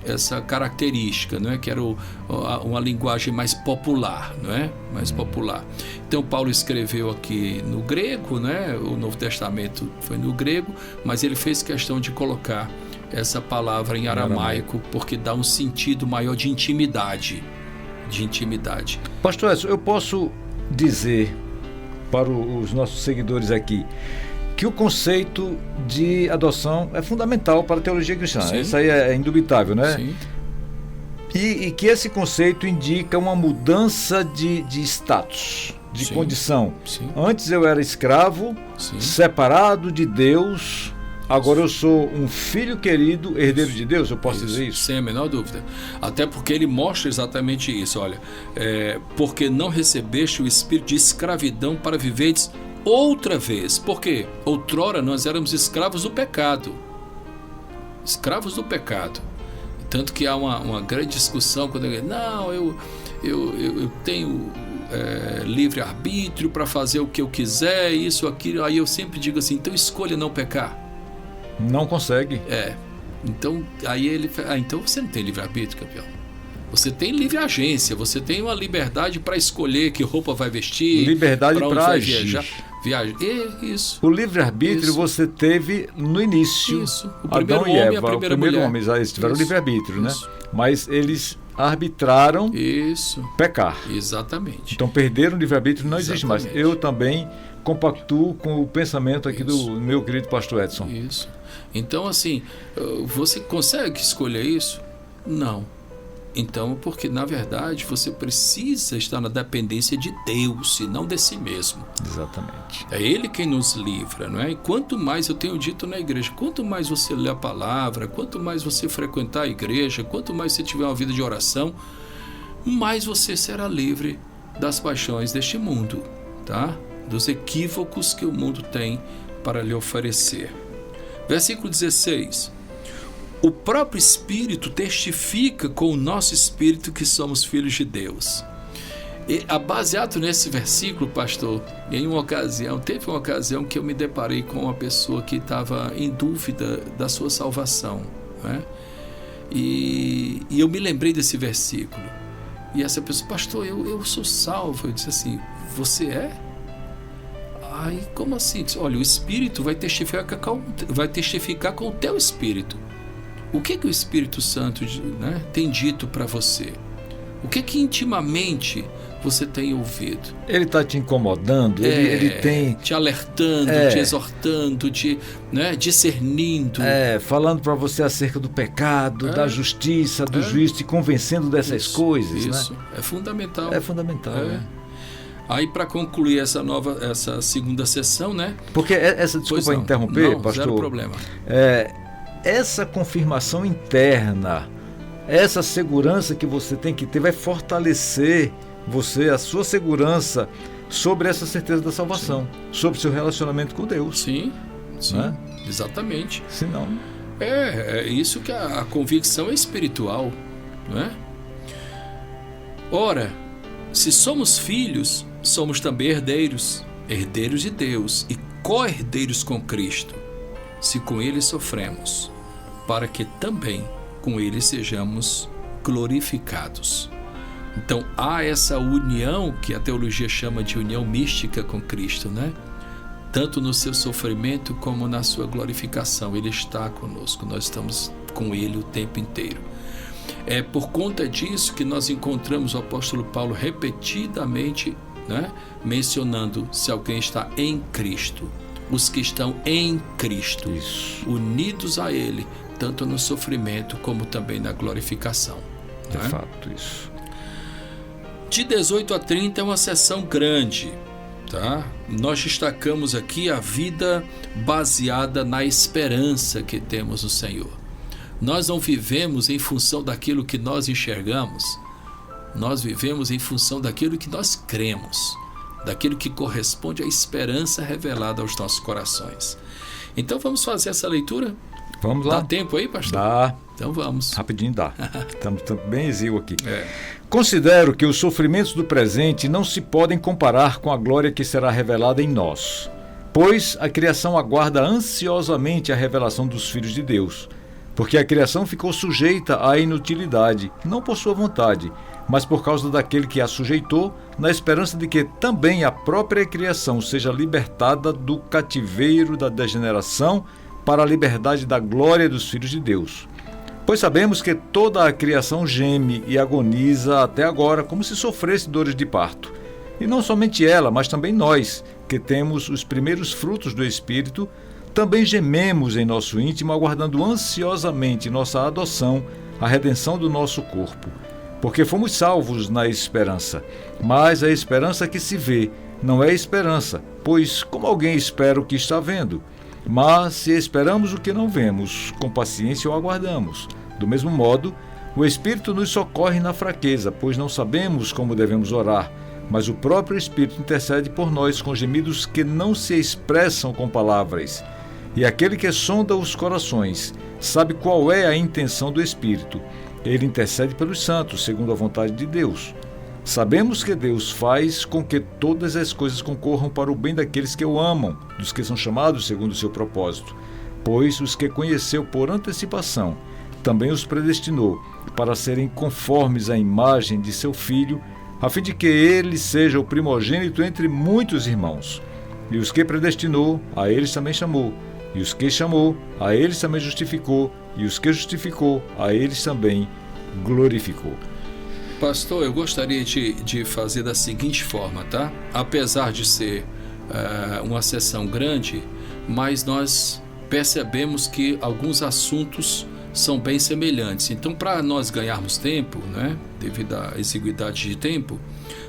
essa característica, não é? Que era uma linguagem mais popular, não é? Mais popular. Então Paulo escreveu aqui no grego, né? O Novo Testamento foi no grego, mas ele fez questão de colocar essa palavra em aramaico, porque dá um sentido maior de intimidade.
Pastor Edson, eu posso dizer para os nossos seguidores aqui que o conceito de adoção é fundamental para a teologia cristã. Sim. Isso aí é indubitável, né?
Sim.
E que esse conceito indica uma mudança de status, de
Sim.
condição.
Sim.
Antes eu era escravo,
Sim.
separado de Deus. Agora eu sou um filho querido, herdeiro de Deus, eu posso dizer isso?
Sem a menor dúvida. Até porque ele mostra exatamente isso. Olha, porque não recebeste o espírito de escravidão para viveres outra vez. Por quê? Outrora nós éramos escravos do pecado. Escravos do pecado. Tanto que há uma grande discussão quando ele diz, não, eu tenho livre-arbítrio para fazer o que eu quiser, isso, aquilo. Aí eu sempre digo assim, então escolha não pecar.
Não consegue.
Então, aí ele fala, então você não tem livre-arbítrio, campeão. Você tem livre agência, você tem uma liberdade para escolher que roupa vai vestir,
liberdade para
agir. Isso.
O livre-arbítrio você teve no início.
Isso. O primeiro
Adão
homem
e Eva,
e a primeira
o primeiro
mulher.
homem, eles tiveram
Isso.
livre-arbítrio, né?
Isso.
Mas eles arbitraram pecar.
Exatamente.
Então perderam o livre-arbítrio, não existe mais.
Exatamente.
Eu também compactuo com o pensamento aqui do meu querido pastor Edson.
Isso. Então, assim, você consegue escolher isso? Não. Então, porque na verdade você precisa estar na dependência de Deus e não de si mesmo.
Exatamente.
É Ele quem nos livra, não é? E quanto mais, eu tenho dito na igreja, quanto mais você lê a palavra, quanto mais você frequentar a igreja, quanto mais você tiver uma vida de oração, mais você será livre das paixões deste mundo, tá? Dos equívocos que o mundo tem para lhe oferecer. Versículo 16. O próprio Espírito testifica com o nosso espírito que somos filhos de Deus. E, baseado nesse versículo, pastor, teve uma ocasião que eu me deparei com uma pessoa que estava em dúvida da sua salvação, né? E eu me lembrei desse versículo. E essa pessoa, pastor, eu sou salvo. Eu disse assim, você é? Ai, como assim? Olha, o Espírito vai testificar com o teu Espírito. O que o Espírito Santo, né, tem dito para você? O que intimamente você tem ouvido?
Ele está te incomodando? Ele tem...
Te alertando, te exortando, te, né, discernindo.
Falando para você acerca do pecado, da justiça, do juízo, te convencendo dessas coisas.
Isso,
né?
É fundamental.
É fundamental,
Aí, para concluir essa segunda sessão, né?
Porque desculpa interromper, pastor.
Zero problema.
Essa confirmação interna, essa segurança que você tem que ter, vai fortalecer a sua segurança sobre essa certeza da salvação, sobre o seu relacionamento com Deus.
Sim,
né?
Exatamente.
Senão...
É isso que a convicção é espiritual, não é? Ora, se somos filhos, somos também herdeiros de Deus e co-herdeiros com Cristo, se com Ele sofremos, para que também com Ele sejamos glorificados. Então há essa união que a teologia chama de união mística com Cristo, né? Tanto no seu sofrimento como na sua glorificação. Ele está conosco, nós estamos com Ele o tempo inteiro. É por conta disso que nós encontramos o apóstolo Paulo repetidamente, né, mencionando se alguém está em Cristo. Os que estão em Cristo, unidos a Ele, tanto no sofrimento como também na glorificação.
De fato, isso.
De 18 a 30 é uma sessão grande, tá? Nós destacamos aqui a vida baseada na esperança que temos no Senhor. Nós não vivemos em função daquilo que nós enxergamos, nós vivemos em função daquilo que nós cremos, daquilo que corresponde à esperança revelada aos nossos corações. Então vamos fazer essa leitura?
Vamos lá.
Dá tempo aí, pastor?
Dá.
Então vamos.
Rapidinho dá. Estamos bem exíguo aqui. Considero que os sofrimentos do presente não se podem comparar com a glória que será revelada em nós, pois a criação aguarda ansiosamente a revelação dos filhos de Deus, porque a criação ficou sujeita à inutilidade, não por sua vontade, mas por causa daquele que a sujeitou, na esperança de que também a própria criação seja libertada do cativeiro da degeneração para a liberdade da glória dos filhos de Deus. Pois sabemos que toda a criação geme e agoniza até agora, como se sofresse dores de parto. E não somente ela, mas também nós, que temos os primeiros frutos do Espírito, também gememos em nosso íntimo, aguardando ansiosamente nossa adoção, a redenção do nosso corpo. Porque fomos salvos na esperança. Mas a esperança que se vê não é esperança, pois como alguém espera o que está vendo? Mas se esperamos o que não vemos, com paciência o aguardamos. Do mesmo modo, o Espírito nos socorre na fraqueza, pois não sabemos como devemos orar, mas o próprio Espírito intercede por nós com gemidos que não se expressam com palavras. E aquele que sonda os corações sabe qual é a intenção do Espírito. Ele intercede pelos santos, segundo a vontade de Deus. Sabemos que Deus faz com que todas as coisas concorram para o bem daqueles que o amam, dos que são chamados segundo o seu propósito. Pois os que conheceu por antecipação, também os predestinou para serem conformes à imagem de seu Filho, a fim de que ele seja o primogênito entre muitos irmãos. E os que predestinou, a eles também chamou. E os que chamou, a eles também justificou. E os que justificou, a eles também glorificou.
Pastor, eu gostaria de fazer da seguinte forma, tá? Apesar de ser uma sessão grande, mas nós percebemos que alguns assuntos são bem semelhantes. Então, para nós ganharmos tempo, né, devido à exiguidade de tempo,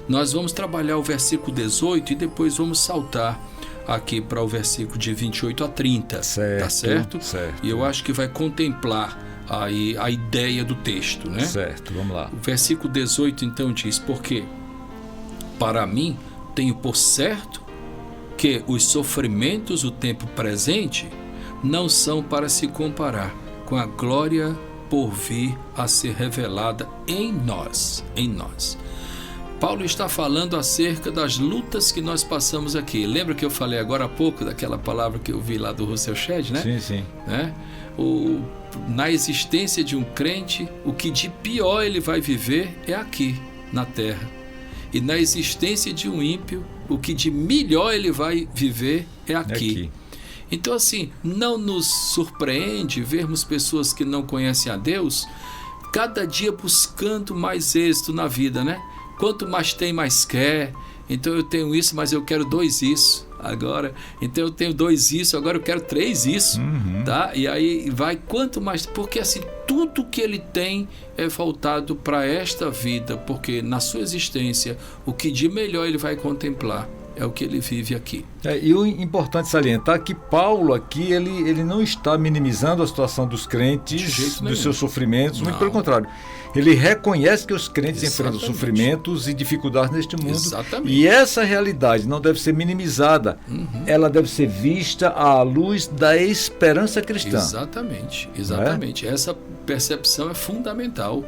nós vamos trabalhar o versículo 18 e depois vamos saltar aqui para o versículo de 28 a 30,
certo,
tá certo?
Certo.
E eu acho que vai contemplar aí a ideia do texto, né?
Certo, vamos lá.
O versículo 18 então diz: porque para mim tenho por certo que os sofrimentos do tempo presente não são para se comparar com a glória por vir a ser revelada em nós. Paulo está falando acerca das lutas que nós passamos aqui. Lembra que eu falei agora há pouco daquela palavra que eu vi lá do Russell Shedd, né?
Sim, sim.
Né? Na existência de um crente, o que de pior ele vai viver é aqui, na terra. E na existência de um ímpio, o que de melhor ele vai viver é aqui. Então, assim, não nos surpreende vermos pessoas que não conhecem a Deus cada dia buscando mais êxito na vida, né? Quanto mais tem, mais quer. Então eu tenho isso, mas eu quero 2 isso agora. Então eu tenho 2 isso, agora eu quero 3 isso, tá? E aí vai quanto mais, porque assim tudo que ele tem é voltado para esta vida, porque na sua existência o que de melhor ele vai contemplar é o que ele vive aqui.
E o importante salientar que Paulo aqui, ele não está minimizando a situação dos crentes, dos seus sofrimentos, muito pelo contrário. Ele reconhece que os crentes enfrentam sofrimentos e dificuldades neste mundo.
Exatamente.
E essa realidade não deve ser minimizada. Ela deve ser vista à luz da esperança cristã.
Exatamente. Essa percepção é fundamental.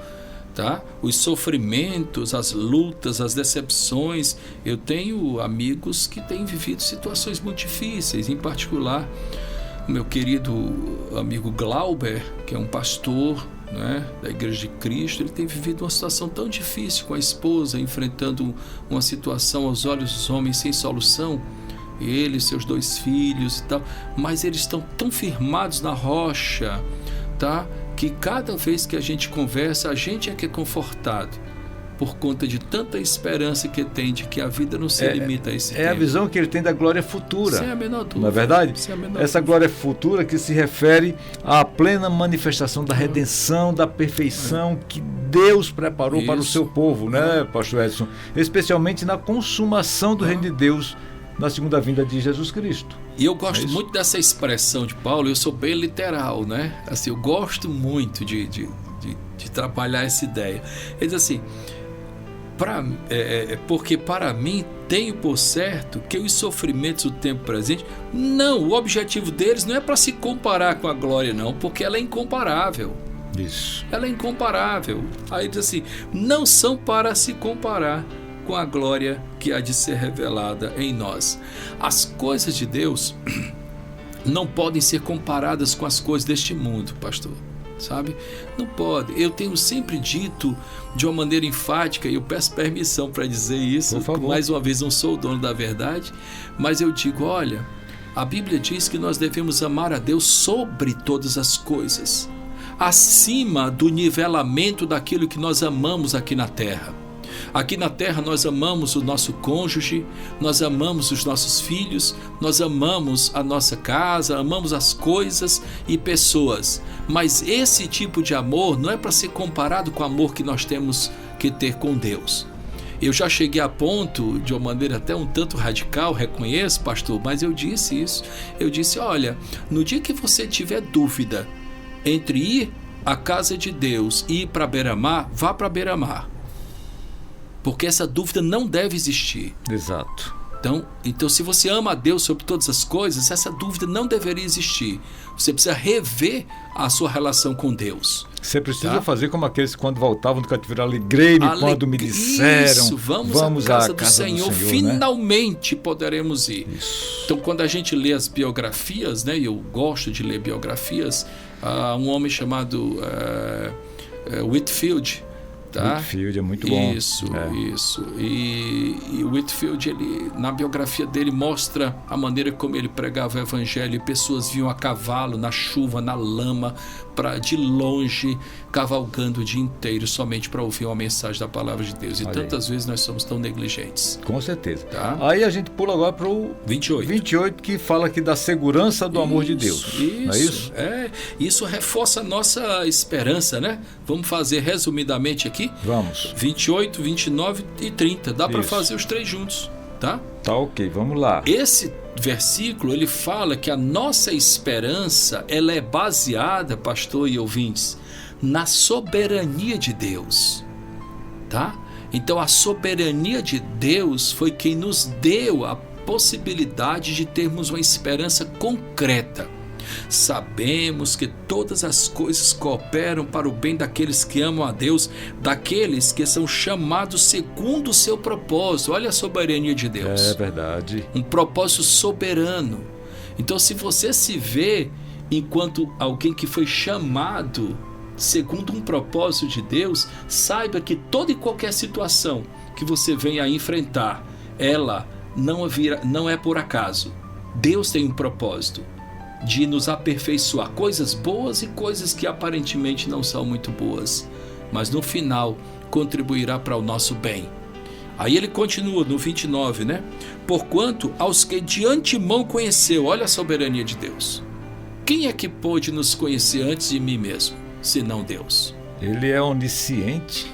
Tá? Os sofrimentos, as lutas, as decepções. Eu tenho amigos que têm vivido situações muito difíceis, em particular o meu querido amigo Glauber, que é um pastor, né, da Igreja de Cristo. Ele tem vivido uma situação tão difícil com a esposa, enfrentando uma situação aos olhos dos homens sem solução, ele, seus 2 filhos e tal, mas eles estão tão firmados na rocha, tá? Que cada vez que a gente conversa, a gente é que é confortado por conta de tanta esperança que tem de que a vida não se limita a esse tempo.
É a visão que ele tem da glória futura.
Sem a menor dúvida.
Não é verdade? Essa glória futura que se refere à plena manifestação da redenção, da perfeição que Deus preparou para o seu povo, né, pastor Edson? Especialmente na consumação do reino de Deus na segunda vinda de Jesus Cristo.
E eu gosto muito dessa expressão de Paulo. Eu sou bem literal, né? Assim, eu gosto muito de trabalhar essa ideia. Ele diz assim: porque para mim tenho por certo que os sofrimentos do tempo presente, o objetivo deles não é para se comparar com a glória, não, porque ela é incomparável.
Isso.
Ela é incomparável. Aí diz assim: não são para se comparar com a glória que há de ser revelada em nós. As coisas de Deus não podem ser comparadas com as coisas deste mundo, pastor. sabe? Não pode. Eu tenho sempre dito de uma maneira enfática, e eu peço permissão para dizer isso,
por favor.
Mais uma vez, não sou o dono da verdade, mas eu digo, olha, a Bíblia diz que nós devemos amar a Deus sobre todas as coisas, acima do nivelamento daquilo que nós amamos aqui na terra. Aqui na terra nós amamos o nosso cônjuge, nós amamos os nossos filhos, nós amamos a nossa casa, amamos as coisas e pessoas. Mas esse tipo de amor não é para ser comparado com o amor que nós temos que ter com Deus. Eu já cheguei a ponto, de uma maneira até um tanto radical, reconheço, pastor, mas eu disse isso. Eu disse, olha, no dia que você tiver dúvida entre ir à casa de Deus e ir para beira-mar, vá para beira-mar. Porque essa dúvida não deve existir.
Exato.
Então, se você ama a Deus sobre todas as coisas, essa dúvida não deveria existir. Você precisa rever a sua relação com Deus.
Você precisa fazer como aqueles que quando voltavam do cativeiro, alegrei-me quando me disseram,
isso, vamos à casa do Senhor, finalmente, né? Poderemos ir.
Isso.
Então, quando a gente lê as biografias, né, e eu gosto de ler biografias, um homem chamado Whitefield, tá?
Whitefield é muito bom.
Isso. E Whitefield, ele, na biografia dele, mostra a maneira como ele pregava o evangelho, e pessoas vinham a cavalo, na chuva, na lama, de longe, cavalgando o dia inteiro somente para ouvir uma mensagem da palavra de Deus. E
olha
tantas
aí.
vezes nós somos tão negligentes.
Com certeza.
Tá?
Aí a gente pula agora para o 28, que fala aqui da segurança do amor de Deus. Não é isso?
Isso reforça a nossa esperança, né? Vamos fazer resumidamente aqui.
Vamos.
28, 29 e 30. Dá para fazer os três juntos, tá?
Tá, ok, vamos lá.
Esse versículo, ele fala que a nossa esperança, ela é baseada, pastor e ouvintes, na soberania de Deus, tá? Então a soberania de Deus foi quem nos deu a possibilidade de termos uma esperança concreta. Sabemos que todas as coisas cooperam para o bem daqueles que amam a Deus, daqueles que são chamados segundo o seu propósito. Olha a soberania de Deus.
É verdade.
Um propósito soberano. Então, se você se vê enquanto alguém que foi chamado segundo um propósito de Deus, saiba que toda e qualquer situação que você venha a enfrentar, ela não é por acaso. Deus tem um propósito de nos aperfeiçoar, coisas boas e coisas que aparentemente não são muito boas, mas no final contribuirá para o nosso bem. Aí ele continua no 29, né? Porquanto aos que de antemão conheceu, olha a soberania de Deus. Quem é que pôde nos conhecer antes de mim mesmo, senão Deus?
Ele é onisciente.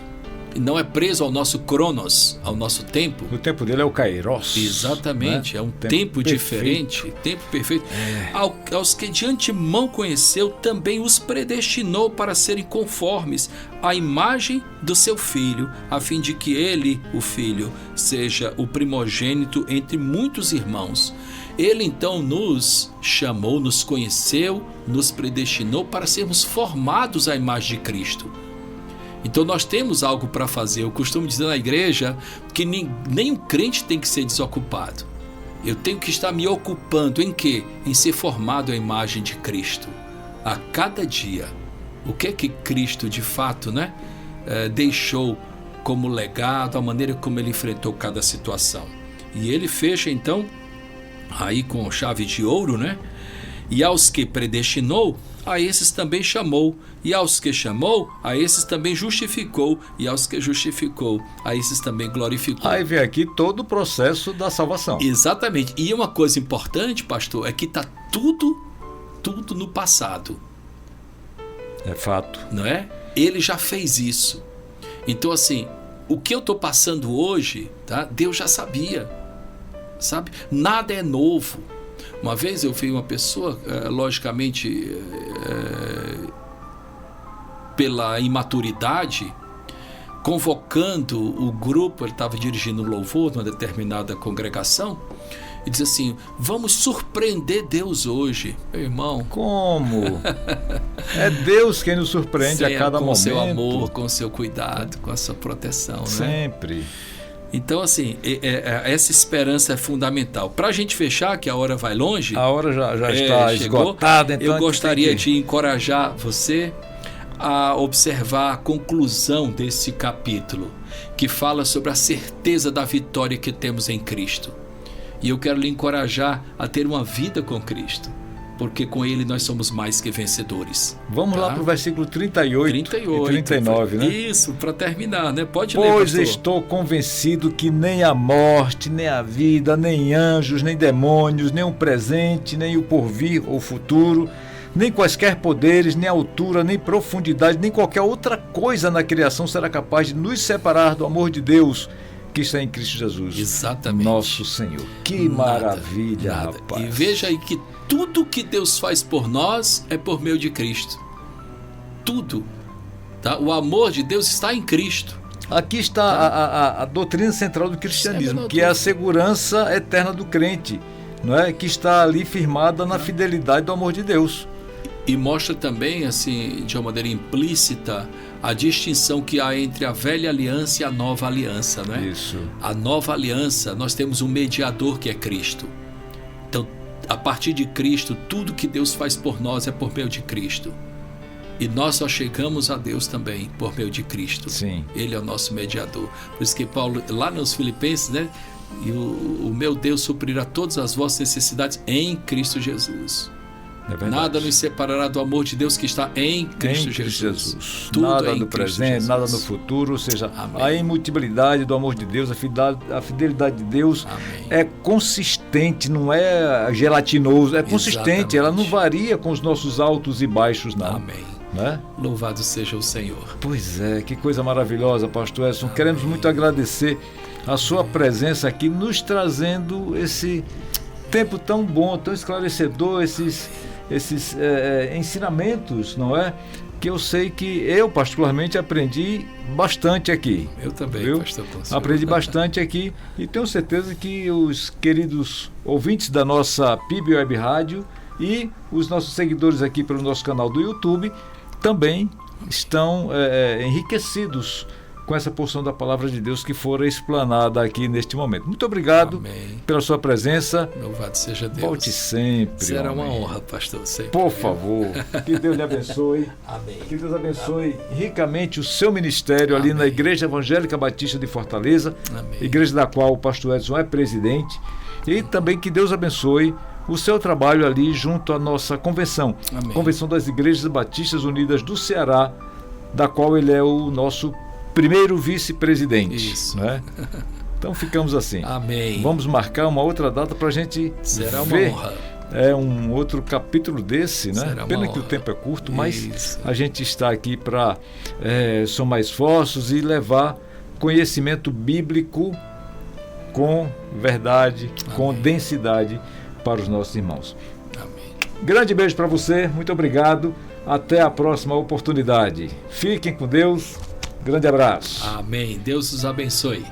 E não é preso ao nosso cronos, ao nosso tempo.
O tempo dele é o kairos.
Exatamente, né? É um tempo diferente, tempo perfeito. Aos que de antemão conheceu, também os predestinou para serem conformes à imagem do seu Filho, a fim de que ele, o Filho, seja o primogênito entre muitos irmãos. Ele então nos chamou, nos conheceu, nos predestinou para sermos formados à imagem de Cristo. Então nós temos algo para fazer. Eu costumo dizer na igreja que nem um crente tem que ser desocupado. Eu tenho que estar me ocupando em quê? Em ser formado à imagem de Cristo. A cada dia. O que é que Cristo de fato, né, deixou como legado, a maneira como ele enfrentou cada situação. E ele fecha então, aí com chave de ouro, né? E aos que predestinou, a esses também chamou, e aos que chamou, a esses também justificou, e aos que justificou, a esses também glorificou.
Aí vem aqui todo o processo da salvação.
Exatamente. E uma coisa importante, pastor, é que está tudo no passado.
É fato.
Não é? Ele já fez isso. Então, assim, o que eu estou passando hoje, tá? Deus já sabia, sabe? Nada é novo. Uma vez eu vi uma pessoa, logicamente, pela imaturidade, convocando o grupo, ele estava dirigindo um louvor numa determinada congregação, e diz assim: vamos surpreender Deus hoje. Meu irmão,
como? É Deus quem nos surpreende a cada momento.
Com seu amor, com seu cuidado, com a sua proteção.
Sempre.
Né? Então, assim, essa esperança é fundamental. Para a gente fechar, que a hora vai longe.
A hora já está esgotada. Então
eu gostaria de encorajar você a observar a conclusão desse capítulo, que fala sobre a certeza da vitória que temos em Cristo. E eu quero lhe encorajar a ter uma vida com Cristo, porque com Ele nós somos mais que vencedores.
Vamos lá para o versículo 38 e 39, né?
Isso, para terminar, né? Pode ler,
Pois
pastor.
estou convencido que nem a morte, nem a vida, nem anjos, nem demônios, nem o presente, nem o porvir ou futuro, nem quaisquer poderes, nem altura, nem profundidade, nem qualquer outra coisa na criação será capaz de nos separar do amor de Deus que está em Cristo Jesus.
Exatamente.
Nosso Senhor. Que maravilha, rapaz.
E veja aí que tudo que Deus faz por nós é por meio de Cristo. Tudo. Tá? O amor de Deus está em Cristo.
Aqui está a doutrina central do cristianismo, que é a segurança eterna do crente, não é? Que está ali firmada na fidelidade do amor de Deus.
E mostra também, assim, de uma maneira implícita, a distinção que há entre a velha aliança e a nova aliança, não é?
Isso.
A nova aliança, nós temos um mediador que é Cristo. Então, a partir de Cristo, tudo que Deus faz por nós é por meio de Cristo. E nós só chegamos a Deus também por meio de Cristo.
Sim.
Ele é o nosso mediador. Por isso que Paulo, lá nos Filipenses, né? E o meu Deus suprirá todas as vossas necessidades em Cristo Jesus.
É
nada nos separará do amor de Deus que está em Cristo Jesus.
Tudo nada
é em
no
Cristo
presente,
Jesus.
nada no futuro, ou seja,
Amém.
a imutabilidade do amor de Deus, a fidelidade de Deus
Amém.
é consistente, não é gelatinoso, é consistente,
Exatamente.
ela não varia com os nossos altos e baixos, não.
Amém.
Né?
Louvado seja o Senhor.
Pois é, que coisa maravilhosa, pastor Edson. Queremos muito agradecer a sua presença aqui, nos trazendo esse tempo tão bom, tão esclarecedor, esses ensinamentos, não é? Que eu sei que eu, particularmente, aprendi bastante aqui.
Eu também,
viu?
pastor Consuelo.
Aprendi bastante aqui e tenho certeza que os queridos ouvintes da nossa PIB Web Rádio e os nossos seguidores aqui pelo nosso canal do YouTube também estão enriquecidos com essa porção da palavra de Deus que fora explanada aqui neste momento. Muito obrigado
Amém.
pela sua presença.
Louvado seja Deus.
Volte sempre.
Será
homem.
uma honra, pastor. Sempre.
Por favor, que Deus lhe abençoe.
Amém.
Que Deus abençoe ricamente o seu ministério ali
Amém.
na Igreja Evangélica Batista de Fortaleza,
Amém.
igreja da qual o pastor Edson é presidente. E também que Deus abençoe o seu trabalho ali junto à nossa convenção,
Amém.
Convenção das Igrejas Batistas Unidas do Ceará, da qual ele é o nosso primeiro vice-presidente.
Isso.
Né? Então ficamos assim.
Amém.
Vamos marcar uma outra data para a gente
Será uma
ver
honra.
um outro capítulo desse, né?
Será uma
Pena que o
honra.
tempo é curto, mas
Isso.
a gente está aqui para somar esforços e levar conhecimento bíblico com verdade, com
Amém.
densidade para os nossos irmãos.
Amém.
Grande beijo para você, muito obrigado. Até a próxima oportunidade. Fiquem com Deus. Grande abraço.
Amém. Deus os abençoe.